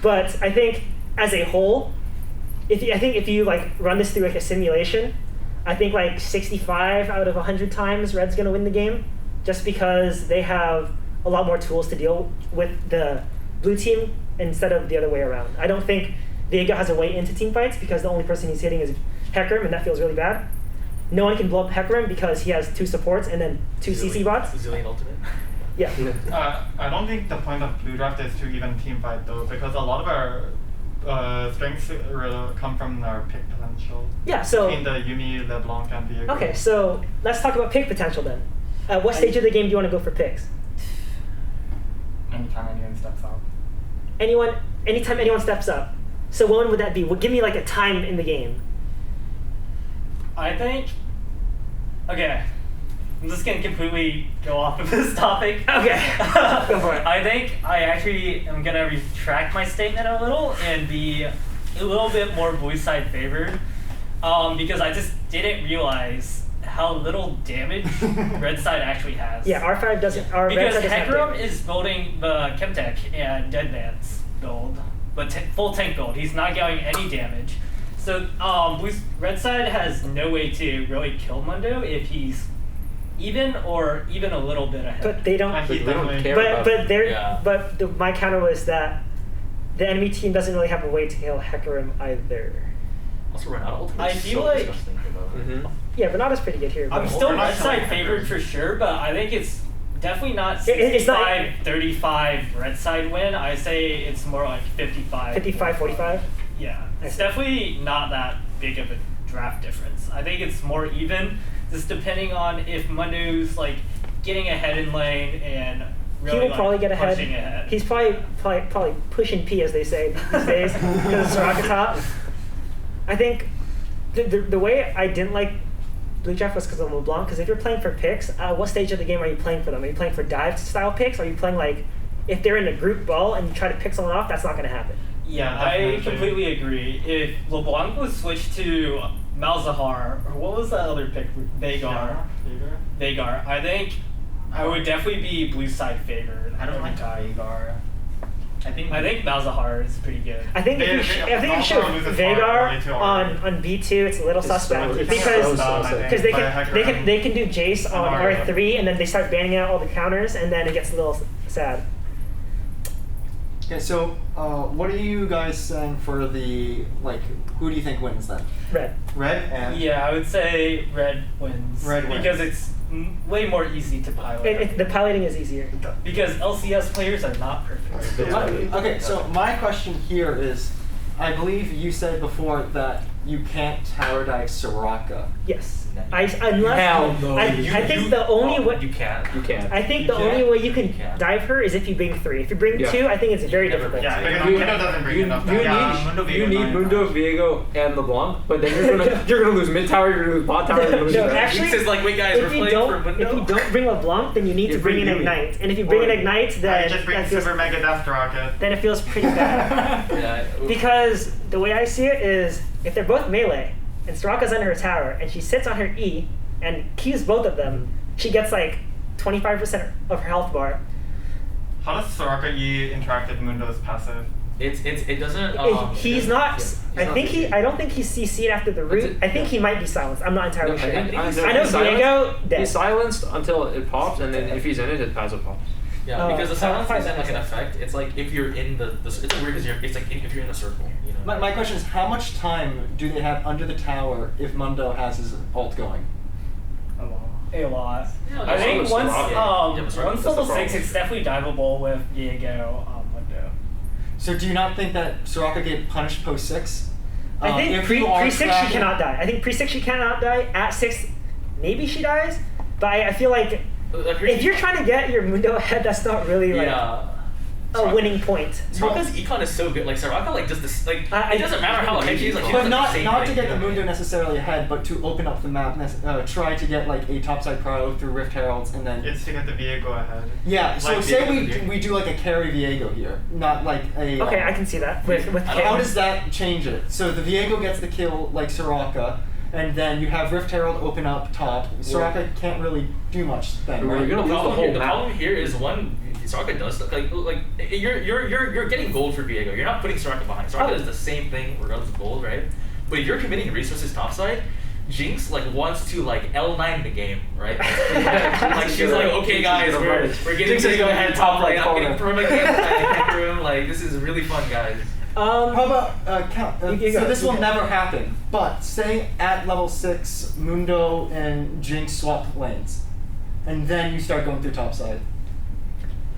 [SPEAKER 2] But I think as a whole, if you like run this through like a simulation, I think like 65 out of 100 times Red's going to win the game just because they have a lot more tools to deal with the blue team instead of the other way around. I don't think Vega has a way into team fights because the only person he's hitting is Hecarim, and that feels really bad. No one can blow up Hecarim because he has 2 supports and then 2 CC bots.
[SPEAKER 5] Zillion ultimate.
[SPEAKER 2] Yeah.
[SPEAKER 6] I don't think the point of blue draft is to even team fight though, because a lot of our strengths come from our pick potential.
[SPEAKER 2] Yeah, so
[SPEAKER 6] Between the Yumi, LeBlanc, and Viego.
[SPEAKER 2] okay, so let's talk about pick potential then. What stage of the game do you want to go for picks?
[SPEAKER 6] Anytime anyone steps up.
[SPEAKER 2] Anytime anyone steps up. So when would that be? Well, give me like a time in the game.
[SPEAKER 3] I think. Okay, I'm just gonna completely go off of this topic.
[SPEAKER 2] Okay, go for it.
[SPEAKER 3] I think I actually am gonna retract my statement a little and be a little bit more blue side favored, because I just didn't realize how little damage red side actually has.
[SPEAKER 2] Yeah, R5 doesn't. Our red
[SPEAKER 3] Because
[SPEAKER 2] side doesn't have
[SPEAKER 3] Hecarim
[SPEAKER 2] damage.
[SPEAKER 3] is building the Chemtech and Deadman's build, but full tank build. He's not getting any damage. So red side has no way to really kill Mundo if he's even or even a little bit ahead.
[SPEAKER 2] But they don't.
[SPEAKER 6] And
[SPEAKER 4] But
[SPEAKER 6] he
[SPEAKER 4] they don't
[SPEAKER 6] definitely-
[SPEAKER 4] care.
[SPEAKER 2] But they're.
[SPEAKER 5] Yeah.
[SPEAKER 2] But my counter was that the enemy team doesn't really have a way to kill Hecarim either.
[SPEAKER 5] Also, Renata ultimate.
[SPEAKER 3] I
[SPEAKER 5] is
[SPEAKER 3] feel
[SPEAKER 5] so
[SPEAKER 3] like-
[SPEAKER 5] disgusting, though.
[SPEAKER 4] Mm-hmm.
[SPEAKER 2] Yeah, Renata's pretty good here.
[SPEAKER 3] I'm
[SPEAKER 2] but-
[SPEAKER 3] still
[SPEAKER 6] We're not
[SPEAKER 3] red side
[SPEAKER 6] killing
[SPEAKER 3] favored
[SPEAKER 6] Hecarim.
[SPEAKER 3] for sure, but I think it's definitely not
[SPEAKER 2] It's not-
[SPEAKER 3] 65-35 red side win. I say it's more like 55.
[SPEAKER 2] 55-45.
[SPEAKER 3] Yeah,
[SPEAKER 2] I
[SPEAKER 3] it's
[SPEAKER 2] see.
[SPEAKER 3] definitely not that big of a draft difference. I think it's more even, just depending on if Mundo's like getting ahead in lane and really
[SPEAKER 2] He will
[SPEAKER 3] like,
[SPEAKER 2] probably get ahead.
[SPEAKER 3] pushing ahead.
[SPEAKER 2] He's probably pushing P, as they say these days, because of Soraka top. I think the way I didn't like Blue Draft was because of LeBlanc, because if you're playing for picks, what stage of the game are you playing for them? Are you playing for dive style picks? Are you playing like, if they're in a group ball and you try to pick someone off, that's not going to happen.
[SPEAKER 3] Yeah,
[SPEAKER 6] Yeah,
[SPEAKER 3] I
[SPEAKER 6] definitely.
[SPEAKER 3] completely agree. If LeBlanc was switched to Malzahar, or what was that other pick? Vagar. Vagar. I think I would definitely be blue side favored.
[SPEAKER 7] I don't
[SPEAKER 3] every
[SPEAKER 7] like
[SPEAKER 3] time.
[SPEAKER 7] Vagar. I think
[SPEAKER 3] Malzahar is pretty good.
[SPEAKER 2] I think if you show Vagar on B2, it's a little suspect because they can do Jace on R3 and then they start banning out all the counters and then it gets a little sad.
[SPEAKER 1] Okay, so what are you guys saying for the, like, who do you think wins then?
[SPEAKER 2] Red.
[SPEAKER 1] Red and
[SPEAKER 3] Yeah, I would say red wins.
[SPEAKER 1] Red wins.
[SPEAKER 3] Because it's way more easy to pilot.
[SPEAKER 2] The piloting is easier.
[SPEAKER 3] Because LCS players are not perfect.
[SPEAKER 1] Okay, so my question here is, I believe you said before that you can't tower dive Soraka.
[SPEAKER 2] Yes.
[SPEAKER 5] No.
[SPEAKER 2] Unless
[SPEAKER 5] no.
[SPEAKER 2] I think the only way
[SPEAKER 5] You can't.
[SPEAKER 4] You can't.
[SPEAKER 2] I think
[SPEAKER 6] You
[SPEAKER 2] the
[SPEAKER 6] can't?
[SPEAKER 2] only way you can
[SPEAKER 5] can't.
[SPEAKER 2] dive her is if you bring 3. If you bring
[SPEAKER 4] Yeah.
[SPEAKER 2] 2, I think it's very
[SPEAKER 5] never
[SPEAKER 2] difficult.
[SPEAKER 7] Yeah,
[SPEAKER 6] Because
[SPEAKER 7] you-
[SPEAKER 6] Mundo doesn't bring enough.
[SPEAKER 4] You
[SPEAKER 6] Yeah,
[SPEAKER 4] need Mundo, Viego, and LeBlanc, but then you're gonna lose mid tower, you're gonna lose bot tower, you're gonna lose
[SPEAKER 2] No,
[SPEAKER 4] that.
[SPEAKER 2] actually,
[SPEAKER 5] Jinx is like, wait guys, we're
[SPEAKER 2] if you
[SPEAKER 5] playing for
[SPEAKER 2] don't
[SPEAKER 5] Mundo.
[SPEAKER 2] if you don't bring LeBlanc, then you need to
[SPEAKER 4] You're
[SPEAKER 2] bring an
[SPEAKER 4] pretty
[SPEAKER 2] Ignite. And if you bring an Ignite,
[SPEAKER 6] I
[SPEAKER 2] then
[SPEAKER 6] just bring
[SPEAKER 2] that feels,
[SPEAKER 6] Super Mega Death Rocket.
[SPEAKER 2] then it feels pretty bad.
[SPEAKER 5] Yeah.
[SPEAKER 2] Because the way I see it is, if they're both melee, and Soraka's under her tower, and she sits on her E, and keys both of them, she gets like 25% of her health bar.
[SPEAKER 6] How does Soraka E interact with Mundo's passive?
[SPEAKER 5] It doesn't.
[SPEAKER 2] He's not.
[SPEAKER 4] yeah,
[SPEAKER 2] I don't think he's CC'd after the root. I think he might be silenced. I'm not entirely
[SPEAKER 4] No,
[SPEAKER 2] sure.
[SPEAKER 4] I know
[SPEAKER 2] I know
[SPEAKER 4] he's silenced.
[SPEAKER 2] Diego. Dead.
[SPEAKER 4] He's silenced until it pops, and then if he's in it, his passive pops.
[SPEAKER 5] Yeah,
[SPEAKER 2] Oh,
[SPEAKER 5] because the
[SPEAKER 2] so
[SPEAKER 5] silence
[SPEAKER 2] I
[SPEAKER 5] isn't like an
[SPEAKER 2] find
[SPEAKER 5] effect. It's like if you're in the it's weird because it's like if you're in a circle, you know.
[SPEAKER 1] My question is, how much time do they have under the tower if Mundo has his ult going?
[SPEAKER 3] A lot.
[SPEAKER 5] Yeah,
[SPEAKER 3] I
[SPEAKER 5] that's
[SPEAKER 3] think
[SPEAKER 5] what
[SPEAKER 3] once
[SPEAKER 5] Soraka- yeah, but Soraka-
[SPEAKER 3] once
[SPEAKER 5] that's
[SPEAKER 3] level
[SPEAKER 5] the
[SPEAKER 3] 6,
[SPEAKER 5] problem.
[SPEAKER 3] it's definitely diveable with Diego Mundo.
[SPEAKER 1] So do you not think that Soraka get punished post 6?
[SPEAKER 2] I think
[SPEAKER 1] if
[SPEAKER 2] pre
[SPEAKER 1] you are
[SPEAKER 2] 6 she
[SPEAKER 1] tracking-
[SPEAKER 2] cannot die. I think pre 6 she cannot die. At 6, maybe she dies. But I feel like if you're trying to get your Mundo ahead, that's not really like
[SPEAKER 5] yeah.
[SPEAKER 2] a winning point.
[SPEAKER 5] Soraka's econ is so good. Like Soraka, like just this, like
[SPEAKER 2] I-
[SPEAKER 5] it doesn't matter how ahead she is. Like she
[SPEAKER 1] But
[SPEAKER 5] does the
[SPEAKER 1] not
[SPEAKER 5] same
[SPEAKER 1] not to
[SPEAKER 5] thing,
[SPEAKER 1] get
[SPEAKER 5] you
[SPEAKER 1] the
[SPEAKER 5] know what I
[SPEAKER 1] Mundo
[SPEAKER 5] mean?
[SPEAKER 1] necessarily ahead, but to open up the map. Try to get like a topside cryo through Rift Heralds, and then
[SPEAKER 6] It's to get the Viego ahead.
[SPEAKER 1] yeah. So
[SPEAKER 6] like
[SPEAKER 1] say
[SPEAKER 6] Viego
[SPEAKER 1] we do like a carry Viego here, not like a.
[SPEAKER 2] Okay, I can see that with
[SPEAKER 5] I don't-
[SPEAKER 2] Kayle.
[SPEAKER 1] How does that change it? So the Viego gets the kill like Soraka, and then you have Rift Herald open up top. Soraka can't really do much then,
[SPEAKER 4] We're
[SPEAKER 1] right?
[SPEAKER 4] gonna lose the whole
[SPEAKER 5] The
[SPEAKER 4] map.
[SPEAKER 5] problem here is one. Soraka does stuff like you're getting gold for Viego. You're not putting Soraka behind. Soraka does the same thing regardless of gold, right? But if you're committing resources topside, Jinx like wants to like L9 the game, right? Like she's like, okay guys, we're getting
[SPEAKER 4] Jinx is
[SPEAKER 5] Viego
[SPEAKER 4] gonna
[SPEAKER 5] ahead
[SPEAKER 4] be
[SPEAKER 5] top
[SPEAKER 4] top
[SPEAKER 5] lane.
[SPEAKER 4] right
[SPEAKER 5] I'm getting
[SPEAKER 4] corner.
[SPEAKER 5] perma room. Like this is really fun, guys.
[SPEAKER 1] How about count?
[SPEAKER 2] You
[SPEAKER 1] So
[SPEAKER 2] go,
[SPEAKER 1] this
[SPEAKER 2] you
[SPEAKER 1] will
[SPEAKER 2] go.
[SPEAKER 1] never happen. But say at level 6, Mundo and Jinx swap lanes, and then you start going through topside.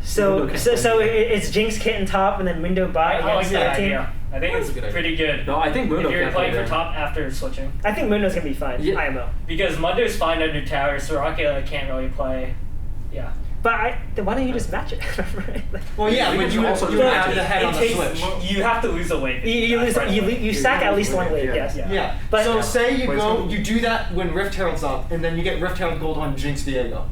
[SPEAKER 2] So it's Jinx Kit and top, and then Mundo bot
[SPEAKER 3] I like
[SPEAKER 2] against
[SPEAKER 3] that
[SPEAKER 2] the team.
[SPEAKER 3] idea. I think
[SPEAKER 5] That's
[SPEAKER 3] it's
[SPEAKER 5] a good idea.
[SPEAKER 3] pretty good.
[SPEAKER 4] No, I think Mundo
[SPEAKER 3] if you're
[SPEAKER 4] can't
[SPEAKER 3] playing
[SPEAKER 4] play
[SPEAKER 3] for
[SPEAKER 4] there.
[SPEAKER 3] top after switching.
[SPEAKER 2] I think Mundo's gonna be fine.
[SPEAKER 4] Yeah.
[SPEAKER 2] IMO.
[SPEAKER 3] Because Mundo's fine under tower, Soraka can't really play. Yeah.
[SPEAKER 2] But then why don't you just match it? Like,
[SPEAKER 1] Well, yeah,
[SPEAKER 4] You
[SPEAKER 1] but
[SPEAKER 4] can
[SPEAKER 1] you
[SPEAKER 4] also
[SPEAKER 1] you
[SPEAKER 4] do
[SPEAKER 1] have
[SPEAKER 4] that.
[SPEAKER 1] the head on the switch.
[SPEAKER 3] You have to lose a wave.
[SPEAKER 2] you sack at least one wave.
[SPEAKER 4] Yeah.
[SPEAKER 2] Yes.
[SPEAKER 1] Yeah.
[SPEAKER 2] But
[SPEAKER 1] so say you
[SPEAKER 4] But it's
[SPEAKER 1] go,
[SPEAKER 4] gonna-
[SPEAKER 1] you do that when Rift Herald's up, and then you get Rift Herald gold on Jinx Viego.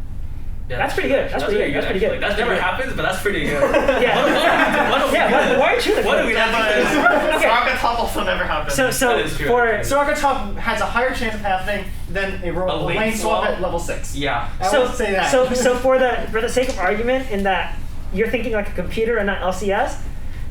[SPEAKER 5] Yeah,
[SPEAKER 2] That's pretty good. That's pretty good. That's pretty
[SPEAKER 5] actually.
[SPEAKER 2] good.
[SPEAKER 5] That never happens, but that's pretty good.
[SPEAKER 2] Yeah. Why aren't you the
[SPEAKER 5] What do we
[SPEAKER 2] coach?
[SPEAKER 5] have?
[SPEAKER 2] Okay.
[SPEAKER 6] Soraka top also never happened.
[SPEAKER 2] So
[SPEAKER 5] That is true.
[SPEAKER 2] for
[SPEAKER 1] Soraka top has a higher chance of happening than a
[SPEAKER 5] lane
[SPEAKER 1] lane swap
[SPEAKER 5] swap?
[SPEAKER 1] at level 6.
[SPEAKER 5] Yeah.
[SPEAKER 1] I
[SPEAKER 2] so
[SPEAKER 1] will say that.
[SPEAKER 2] so for the sake of argument, in that you're thinking like a computer and not LCS,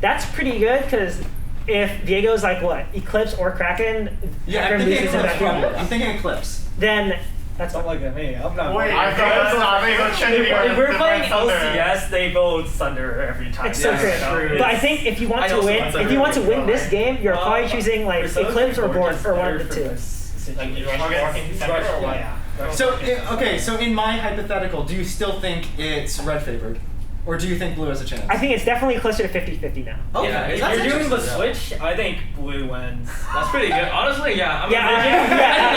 [SPEAKER 2] that's pretty good because if Diego's like what Eclipse or Kraken,
[SPEAKER 1] yeah,
[SPEAKER 2] Kraken
[SPEAKER 1] I'm thinking
[SPEAKER 2] loses in
[SPEAKER 1] Eclipse.
[SPEAKER 2] that game,
[SPEAKER 1] Probably. I'm thinking Eclipse.
[SPEAKER 2] then that's
[SPEAKER 3] Don't look at me. I'm not.
[SPEAKER 6] Wait, I thought that's not very good.
[SPEAKER 3] If we're playing LCS, they build Thunder every time.
[SPEAKER 2] It's so
[SPEAKER 5] Yeah,
[SPEAKER 2] good.
[SPEAKER 5] true.
[SPEAKER 2] But I think if you want
[SPEAKER 5] I
[SPEAKER 2] to
[SPEAKER 5] also
[SPEAKER 2] win,
[SPEAKER 5] want
[SPEAKER 2] if you want to win this
[SPEAKER 3] Thunder.
[SPEAKER 2] game, you're probably choosing like Eclipse or Born or one of the two.
[SPEAKER 3] Like you
[SPEAKER 6] Yeah.
[SPEAKER 1] So okay, so in my hypothetical, do you still think it's red favored, or do you think blue has a chance?
[SPEAKER 2] I think it's definitely closer to 50-50 now.
[SPEAKER 1] Okay,
[SPEAKER 5] Yeah,
[SPEAKER 3] If
[SPEAKER 1] that's
[SPEAKER 3] you're doing the
[SPEAKER 1] interesting.
[SPEAKER 3] switch, I think blue wins.
[SPEAKER 5] That's pretty good. Honestly, yeah.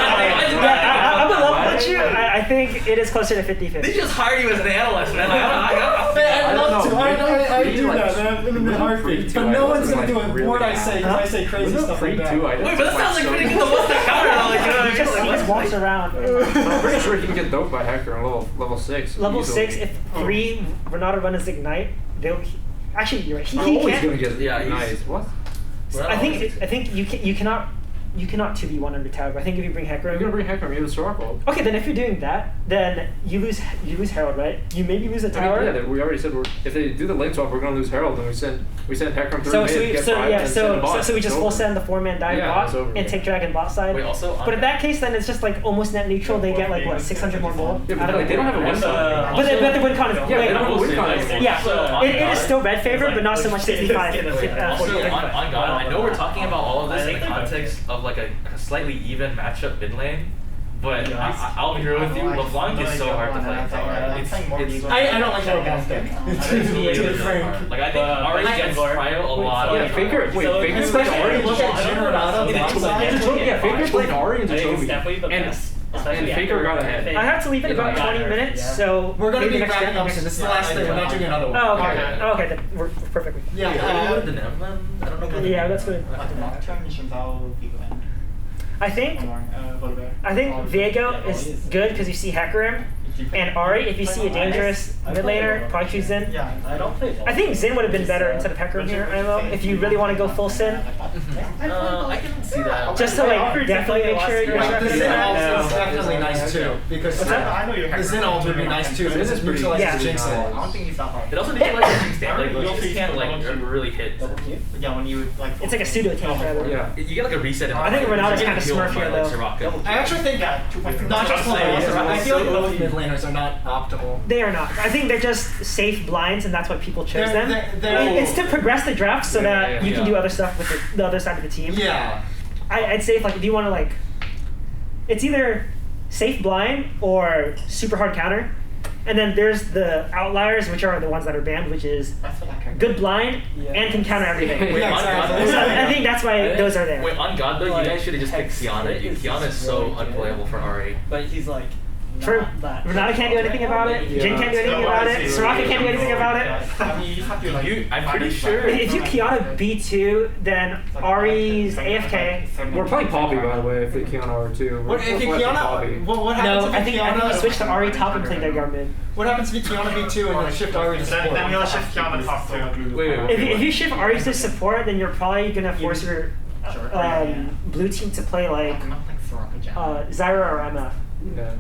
[SPEAKER 2] I'm in love with you. I think it is closer to 50-50.
[SPEAKER 5] They just hired you as an analyst, man. Like, I
[SPEAKER 1] Man, I'd love
[SPEAKER 4] don't
[SPEAKER 1] to.
[SPEAKER 4] know.
[SPEAKER 1] I
[SPEAKER 4] We
[SPEAKER 1] do
[SPEAKER 4] like-
[SPEAKER 1] that, man. In
[SPEAKER 4] we
[SPEAKER 1] a heartbeat.
[SPEAKER 4] like
[SPEAKER 1] But
[SPEAKER 4] free
[SPEAKER 1] no
[SPEAKER 4] two
[SPEAKER 1] one's
[SPEAKER 4] items,
[SPEAKER 1] gonna do
[SPEAKER 4] like,
[SPEAKER 1] it.
[SPEAKER 4] really
[SPEAKER 1] What I
[SPEAKER 4] bad.
[SPEAKER 1] say, because I say crazy
[SPEAKER 4] Wasn't it
[SPEAKER 1] stuff
[SPEAKER 4] free
[SPEAKER 1] like
[SPEAKER 4] two
[SPEAKER 1] that.
[SPEAKER 4] items?
[SPEAKER 5] Wait, but that sounds like pretty good. What's the counter? Like, you know what I mean?
[SPEAKER 2] He just
[SPEAKER 5] Like,
[SPEAKER 2] walks around.
[SPEAKER 4] I'm pretty sure he can get doped by Hector on level 6.
[SPEAKER 2] Level
[SPEAKER 4] easily.
[SPEAKER 2] 6, if 3 Renato runs Ignite, they'll. Actually, you're right.
[SPEAKER 4] He's
[SPEAKER 2] He
[SPEAKER 4] always
[SPEAKER 2] can't.
[SPEAKER 4] gonna get
[SPEAKER 5] Yeah, he's-
[SPEAKER 4] nice. What?
[SPEAKER 2] I think you cannot 2v1 under tower. I think if you bring Hecarim.
[SPEAKER 4] You're gonna bring Hector, you have the Soraka.
[SPEAKER 2] Okay, then if you're doing that, then you lose Herald, right? You maybe lose a
[SPEAKER 4] I
[SPEAKER 2] tower.
[SPEAKER 4] mean, yeah, we already said if they do the lane swap, we're gonna lose Herald, and we send Hector through
[SPEAKER 2] So
[SPEAKER 4] mid,
[SPEAKER 2] so
[SPEAKER 4] get
[SPEAKER 2] so
[SPEAKER 4] five,
[SPEAKER 2] yeah
[SPEAKER 4] and send the bot.
[SPEAKER 2] so we
[SPEAKER 4] It's
[SPEAKER 2] just
[SPEAKER 4] over.
[SPEAKER 2] full send the 4-man dive
[SPEAKER 4] Yeah, it's
[SPEAKER 2] bot
[SPEAKER 4] over.
[SPEAKER 2] and take dragon bot side.
[SPEAKER 5] Wait, also on
[SPEAKER 2] But in that case, then it's just like almost net neutral. They get like what 600 more gold.
[SPEAKER 4] Yeah,
[SPEAKER 2] I
[SPEAKER 4] but
[SPEAKER 2] don't
[SPEAKER 4] like, they
[SPEAKER 2] know.
[SPEAKER 4] don't have a win con.
[SPEAKER 2] But the win con is
[SPEAKER 4] Yeah,
[SPEAKER 2] way
[SPEAKER 4] they don't have a win con.
[SPEAKER 2] Yeah, it is still red favored, but not so much 65.
[SPEAKER 5] Also,
[SPEAKER 2] 40.
[SPEAKER 5] on God, I know we're talking about all of this in the context of like a slightly even matchup mid lane, But I'll be real with you, LeBlanc is so hard to play.
[SPEAKER 1] I don't like that LeBlanc deck.
[SPEAKER 5] It's really hard. Like I think Ari gets Cryo a lot.
[SPEAKER 4] Yeah, Faker. Wait, Faker
[SPEAKER 1] Especially
[SPEAKER 4] played Ari.
[SPEAKER 1] look at Generado.
[SPEAKER 4] Yeah, Faker played Ari and
[SPEAKER 3] I think it's
[SPEAKER 4] Jacoby.
[SPEAKER 3] definitely the best.
[SPEAKER 4] And Faker got ahead.
[SPEAKER 2] I have to leave in about 20 minutes, so
[SPEAKER 1] We're gonna
[SPEAKER 2] maybe
[SPEAKER 1] be
[SPEAKER 2] next
[SPEAKER 1] wrapping up
[SPEAKER 2] next-
[SPEAKER 1] soon. This is the last thing. We're not doing another one.
[SPEAKER 2] Oh, okay.
[SPEAKER 6] Okay.
[SPEAKER 2] Oh, okay, then we're perfectly fine.
[SPEAKER 1] Yeah.
[SPEAKER 5] The Netherlands? I don't know.
[SPEAKER 2] Yeah, that's good. I think Viego is good because you see Hecarim, and Ari, if you see a dangerous mid laner, probably choose Zin.
[SPEAKER 3] I don't play
[SPEAKER 2] I think Zin would have been better instead of Hecarim here, I don't know, if you really want to go full Sin.
[SPEAKER 5] I can see that.
[SPEAKER 2] Just to like definitely make sure you're
[SPEAKER 1] Like, the
[SPEAKER 2] repping
[SPEAKER 1] Zin
[SPEAKER 2] that.
[SPEAKER 1] ult is definitely nice too, because the Zin ult would be nice too, because it neutralizes
[SPEAKER 2] Yeah.
[SPEAKER 1] Jinx.
[SPEAKER 7] I don't think he's that hard.
[SPEAKER 5] It also neutralizes Jinx damage. Like, you just can't like really hit.
[SPEAKER 7] Yeah, when you like.
[SPEAKER 2] It's like a pseudo tank rather.
[SPEAKER 4] Yeah.
[SPEAKER 5] You get like a reset. In
[SPEAKER 2] I think Renata's kind of smurf here though.
[SPEAKER 1] I actually think not just Renata, I feel like both mid laners are not optimal.
[SPEAKER 2] They are not. I think they're just safe blinds, and that's why people chose
[SPEAKER 1] They're-
[SPEAKER 2] them.
[SPEAKER 1] they're-
[SPEAKER 2] It's to progress the draft so that you can
[SPEAKER 5] yeah.
[SPEAKER 2] do other stuff with the other side of the team.
[SPEAKER 1] Yeah.
[SPEAKER 2] I'd say if you want to it's either safe blind or super hard counter, and then there's the outliers, which are the ones that are banned, which is good blind and can counter everything.
[SPEAKER 5] Wait,
[SPEAKER 1] Yeah,
[SPEAKER 5] on God,
[SPEAKER 1] exactly.
[SPEAKER 2] So I think that's why those are there.
[SPEAKER 5] Wait, on God though, you guys should have just picked Kiana. Kiana is so unplayable for RA.
[SPEAKER 3] But he's like.
[SPEAKER 2] True. Renata can't do anything about it. Jin can't do anything about it. Soraka can't do anything about it.
[SPEAKER 5] I'm pretty sure.
[SPEAKER 2] If you Kiana B2, then Ari's AFK.
[SPEAKER 4] We're playing Poppy, by the way, if Kiana R2.
[SPEAKER 1] What if Kiana? What happens
[SPEAKER 2] No,
[SPEAKER 1] if
[SPEAKER 2] I think you
[SPEAKER 1] Kiana?
[SPEAKER 2] switch to Ari top and play their guard mid.
[SPEAKER 1] What happens if Kiana B2 and then shift Ari to support?
[SPEAKER 6] Then we'll shift Kiana top too.
[SPEAKER 5] Wait.
[SPEAKER 2] If you shift Ari to support, then you're probably gonna force your blue team to play like Zyra or MF.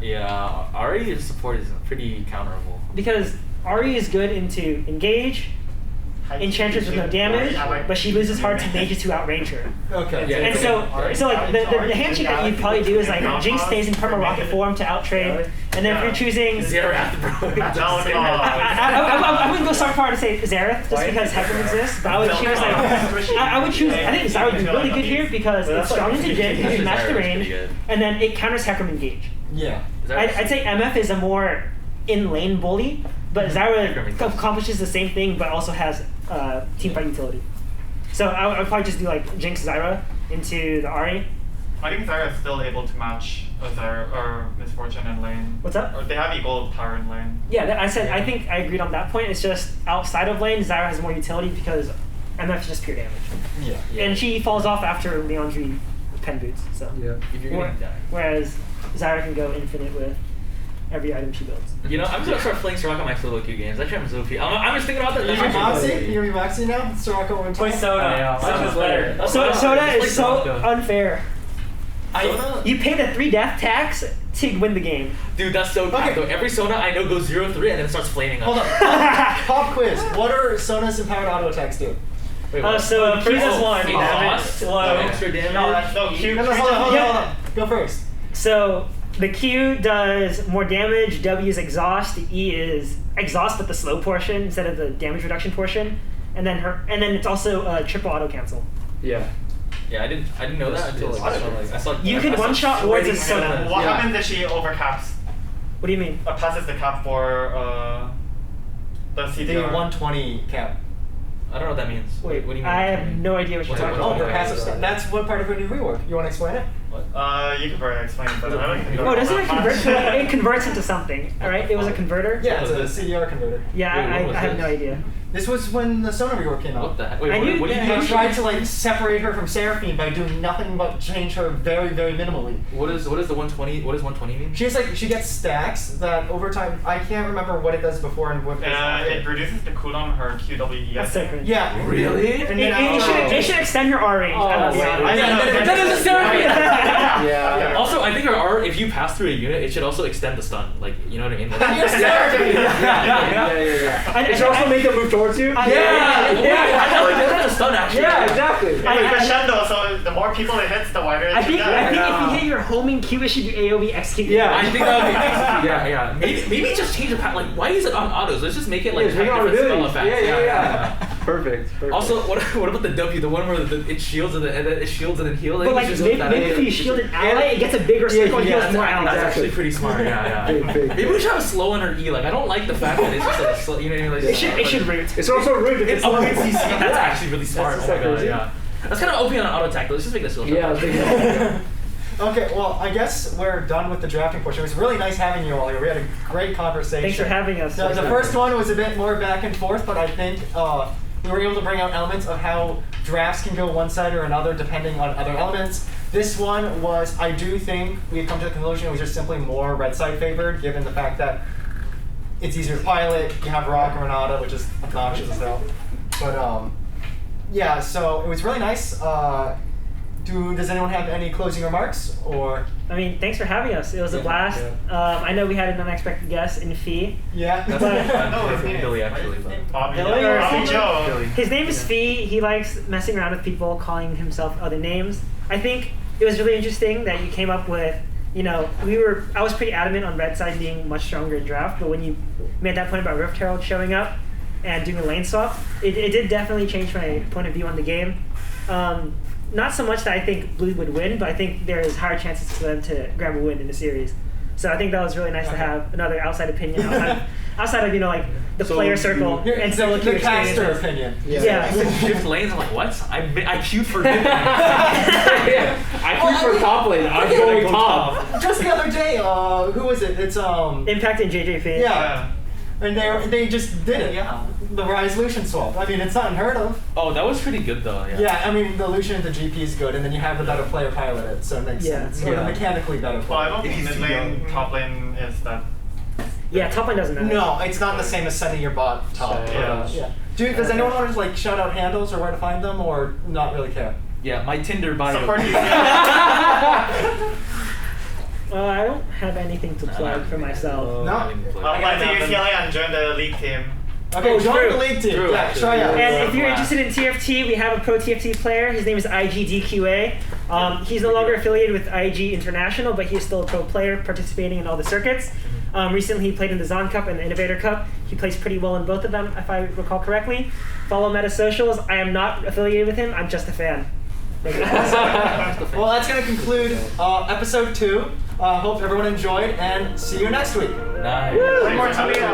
[SPEAKER 5] Yeah, Ari's support is pretty counterable.
[SPEAKER 2] Because Ari is good into engage, Enchantress with no damage, but she loses hard to mages to outrange her.
[SPEAKER 1] Okay.
[SPEAKER 5] Yeah,
[SPEAKER 2] And so like the handshake that you'd probably do is like Jinx stays in perma rocket form to outtrade, and then if you're choosing
[SPEAKER 5] Xerath, bro.
[SPEAKER 2] I wouldn't go so far to say Xerath just because Hecarim exists, but I would choose I think Zyra would be really good here because it's strong into Jin, you can match the range, and then it counters Hecarim engage.
[SPEAKER 1] Yeah.
[SPEAKER 2] I'd say MF is a more in-lane bully, but Zyra accomplishes the same thing, but also has teamfight utility. So I would probably just do like Jinx Zyra into the Ari.
[SPEAKER 6] I think Zyra is still able to match Zyra or Misfortune in lane.
[SPEAKER 2] What's up?
[SPEAKER 6] Or they have equal power in lane.
[SPEAKER 2] Yeah, I think I agreed on that point. It's just outside of lane, Zyra has more utility because MF is just pure damage.
[SPEAKER 1] Yeah.
[SPEAKER 2] And she falls off after Leandri pen boots. So
[SPEAKER 4] Yeah.
[SPEAKER 5] If you're gonna die.
[SPEAKER 2] whereas Zyra can go infinite with every item she builds.
[SPEAKER 5] You know, I'm just gonna start playing Soraka my solo queue games. Actually, I'm so I'm just thinking about that.
[SPEAKER 1] You're Moxie? You're Moxie now? Soraka went
[SPEAKER 3] Play Soda. Soda's better.
[SPEAKER 2] Soda is
[SPEAKER 5] It's
[SPEAKER 2] so
[SPEAKER 5] like Soda.
[SPEAKER 2] unfair.
[SPEAKER 5] Soda?
[SPEAKER 2] You pay the 3 death tax to win the game.
[SPEAKER 5] Dude, that's so bad though. Every Sona I know goes 0-3 and then it starts flaming up.
[SPEAKER 1] Hold on. Pop quiz. What are Sona's empowered auto attacks do?
[SPEAKER 5] Wait, what?
[SPEAKER 2] So Q does
[SPEAKER 3] Oh,
[SPEAKER 2] 1.
[SPEAKER 5] Exhaust?
[SPEAKER 3] Low.
[SPEAKER 5] Extra damage?
[SPEAKER 6] No, Q.
[SPEAKER 1] No, hold on. Go first.
[SPEAKER 2] So the Q does more damage, W is exhaust, E is exhaust but the slow portion instead of the damage reduction portion, and then it's also triple auto cancel.
[SPEAKER 4] Yeah.
[SPEAKER 5] Yeah, I didn't know that until I saw.
[SPEAKER 2] You can one shot wards as Sona.
[SPEAKER 6] What happens if she overcaps?
[SPEAKER 2] What do you mean?
[SPEAKER 6] Passes the cap for the
[SPEAKER 1] The
[SPEAKER 6] CDR.
[SPEAKER 1] 120 cap.
[SPEAKER 5] I don't know what that means.
[SPEAKER 2] Wait,
[SPEAKER 5] what do you mean?
[SPEAKER 2] I have no idea what you're
[SPEAKER 5] What's
[SPEAKER 2] talking
[SPEAKER 5] it-
[SPEAKER 1] Oh,
[SPEAKER 2] about.
[SPEAKER 1] her passive stuff. That's what part of her new rework. You want to explain it?
[SPEAKER 6] You can probably explain it, but I don't think
[SPEAKER 2] Oh, doesn't it convert? It converts into something. All right, it was a converter.
[SPEAKER 1] Yeah, it's a CDR converter.
[SPEAKER 2] Yeah,
[SPEAKER 5] Wait, what was
[SPEAKER 2] I have
[SPEAKER 5] this?
[SPEAKER 2] no idea.
[SPEAKER 1] This was when the Sona rework came out.
[SPEAKER 5] What the heck? Wait,
[SPEAKER 2] I knew
[SPEAKER 5] what do you
[SPEAKER 2] that-
[SPEAKER 5] mean?
[SPEAKER 1] They tried to like separate her from Seraphine by doing nothing but change her very, very minimally.
[SPEAKER 5] What is the 120? What does 120 mean?
[SPEAKER 1] She gets stacks that over time. I can't remember what it does before and what it does after.
[SPEAKER 6] it reduces the cooldown on her QWE.
[SPEAKER 2] That's so cringe.
[SPEAKER 1] Yeah.
[SPEAKER 5] Really?
[SPEAKER 1] And then
[SPEAKER 2] It should extend your R range. I don't know.
[SPEAKER 5] That is a Seraphine!
[SPEAKER 4] Yeah.
[SPEAKER 5] Also, I think our R, if you pass through a unit, it should also extend the stun. Like, you know what I mean? Like,
[SPEAKER 1] You're Seraphine!
[SPEAKER 2] I-
[SPEAKER 4] It should also make them move towards you.
[SPEAKER 5] I know it doesn't have a stun actually.
[SPEAKER 4] Yeah, exactly.
[SPEAKER 6] It's crescendo, so the more people it hits, the wider it
[SPEAKER 2] I
[SPEAKER 6] should
[SPEAKER 2] think
[SPEAKER 6] get.
[SPEAKER 2] if you hit your homing Q, it should do AoE execute.
[SPEAKER 4] Yeah.
[SPEAKER 5] I think that would be yeah. Maybe just change the pattern. Like, why is it on autos? Let's just make it like
[SPEAKER 4] Yeah, just make it
[SPEAKER 5] have
[SPEAKER 4] on
[SPEAKER 5] different
[SPEAKER 4] abilities.
[SPEAKER 5] spell effects.
[SPEAKER 4] Yeah. Perfect.
[SPEAKER 5] Also, what about the W? The one where it shields and then it shields and then heals.
[SPEAKER 2] But like maybe if you shield an ally, it gets a bigger circle and heals more allies.
[SPEAKER 5] That's actually pretty smart. Yeah. Maybe we should have a slow on our E. Like I don't like the fact that it's just like a slow. You know what I mean? Like,
[SPEAKER 2] it should root.
[SPEAKER 4] It's also rude.
[SPEAKER 5] It upgrades CC. That's actually really smart.
[SPEAKER 4] That's
[SPEAKER 5] Oh my god.
[SPEAKER 4] crazy.
[SPEAKER 5] Yeah. That's kind of OP on auto attack. Let's just make this slow.
[SPEAKER 4] Yeah.
[SPEAKER 1] Okay, well, I guess we're done with the drafting portion. It was really nice having you all here. We had a great conversation.
[SPEAKER 2] Thanks for having us.
[SPEAKER 1] The first one was a bit more back and forth, but I think we were able to bring out elements of how drafts can go one side or another depending on other elements. This one was, I do think we've come to the conclusion it was just simply more red side favored, given the fact that it's easier to pilot. You have Rock and Renata, which is obnoxious as hell. But yeah, so it was really nice. Does anyone have any closing remarks, or?
[SPEAKER 2] I mean, thanks for having us. It was a blast.
[SPEAKER 1] Yeah.
[SPEAKER 2] I know we had an unexpected guest in Phi.
[SPEAKER 1] Yeah.
[SPEAKER 5] That's Billy actually.
[SPEAKER 6] Bobby
[SPEAKER 2] Joe.
[SPEAKER 6] Joe.
[SPEAKER 2] His name is Phi. He likes messing around with people, calling himself other names. I think it was really interesting that you came up with, I was pretty adamant on red side being much stronger in draft, but when you made that point about Rift Herald showing up and doing a lane swap, it did definitely change my point of view on the game. Not so much that I think Blue would win, but I think there's higher chances for them to grab a win in the series. So I think that was really nice to have another outside opinion outside of like the player circle and still look
[SPEAKER 1] the caster opinion.
[SPEAKER 2] Yeah.
[SPEAKER 5] Shift lanes. I'm like, what? I queued for mid lane.
[SPEAKER 4] I queued for top lane. I'm going top.
[SPEAKER 1] Just the other day, who was it? It's
[SPEAKER 2] Impact and JJP.
[SPEAKER 1] Yeah. And they just did it.
[SPEAKER 7] Yeah.
[SPEAKER 1] The Rise Lucian swap. I mean, it's not unheard of.
[SPEAKER 5] Oh, that was pretty good though. Yeah.
[SPEAKER 1] Yeah, I mean, the Lucian and the GP is good, and then you have the better player pilot it, so it makes sense. Or the mechanically better
[SPEAKER 6] Well, I
[SPEAKER 1] player.
[SPEAKER 6] don't think mid lane, top lane is that.
[SPEAKER 2] Yeah, top lane doesn't matter.
[SPEAKER 1] No, it's not the same as sending your bot top.
[SPEAKER 6] Yeah.
[SPEAKER 1] Dude, does anyone want to like shout out handles or where to find them, or not really care?
[SPEAKER 5] Yeah, my Tinder bio.
[SPEAKER 6] Support
[SPEAKER 2] I don't have anything to plug for myself.
[SPEAKER 1] No?
[SPEAKER 6] I went to UCLA and joined the league team.
[SPEAKER 1] Okay, join
[SPEAKER 2] Drew.
[SPEAKER 1] the league team.
[SPEAKER 5] Drew,
[SPEAKER 1] Yeah,
[SPEAKER 5] actually.
[SPEAKER 1] try out.
[SPEAKER 2] And if you're interested in TFT, we have a pro TFT player. His name is IGDQA. He's no longer affiliated with IG International, but he's still a pro player participating in all the circuits. Recently, he played in the Zon Cup and the Innovator Cup. He plays pretty well in both of them, if I recall correctly. Follow Meta Socials. I am not affiliated with him. I'm just a fan. Thank you.
[SPEAKER 1] Well, that's going to conclude episode 2. Hope everyone enjoyed, and see you next week.
[SPEAKER 5] Nice.
[SPEAKER 6] One more time.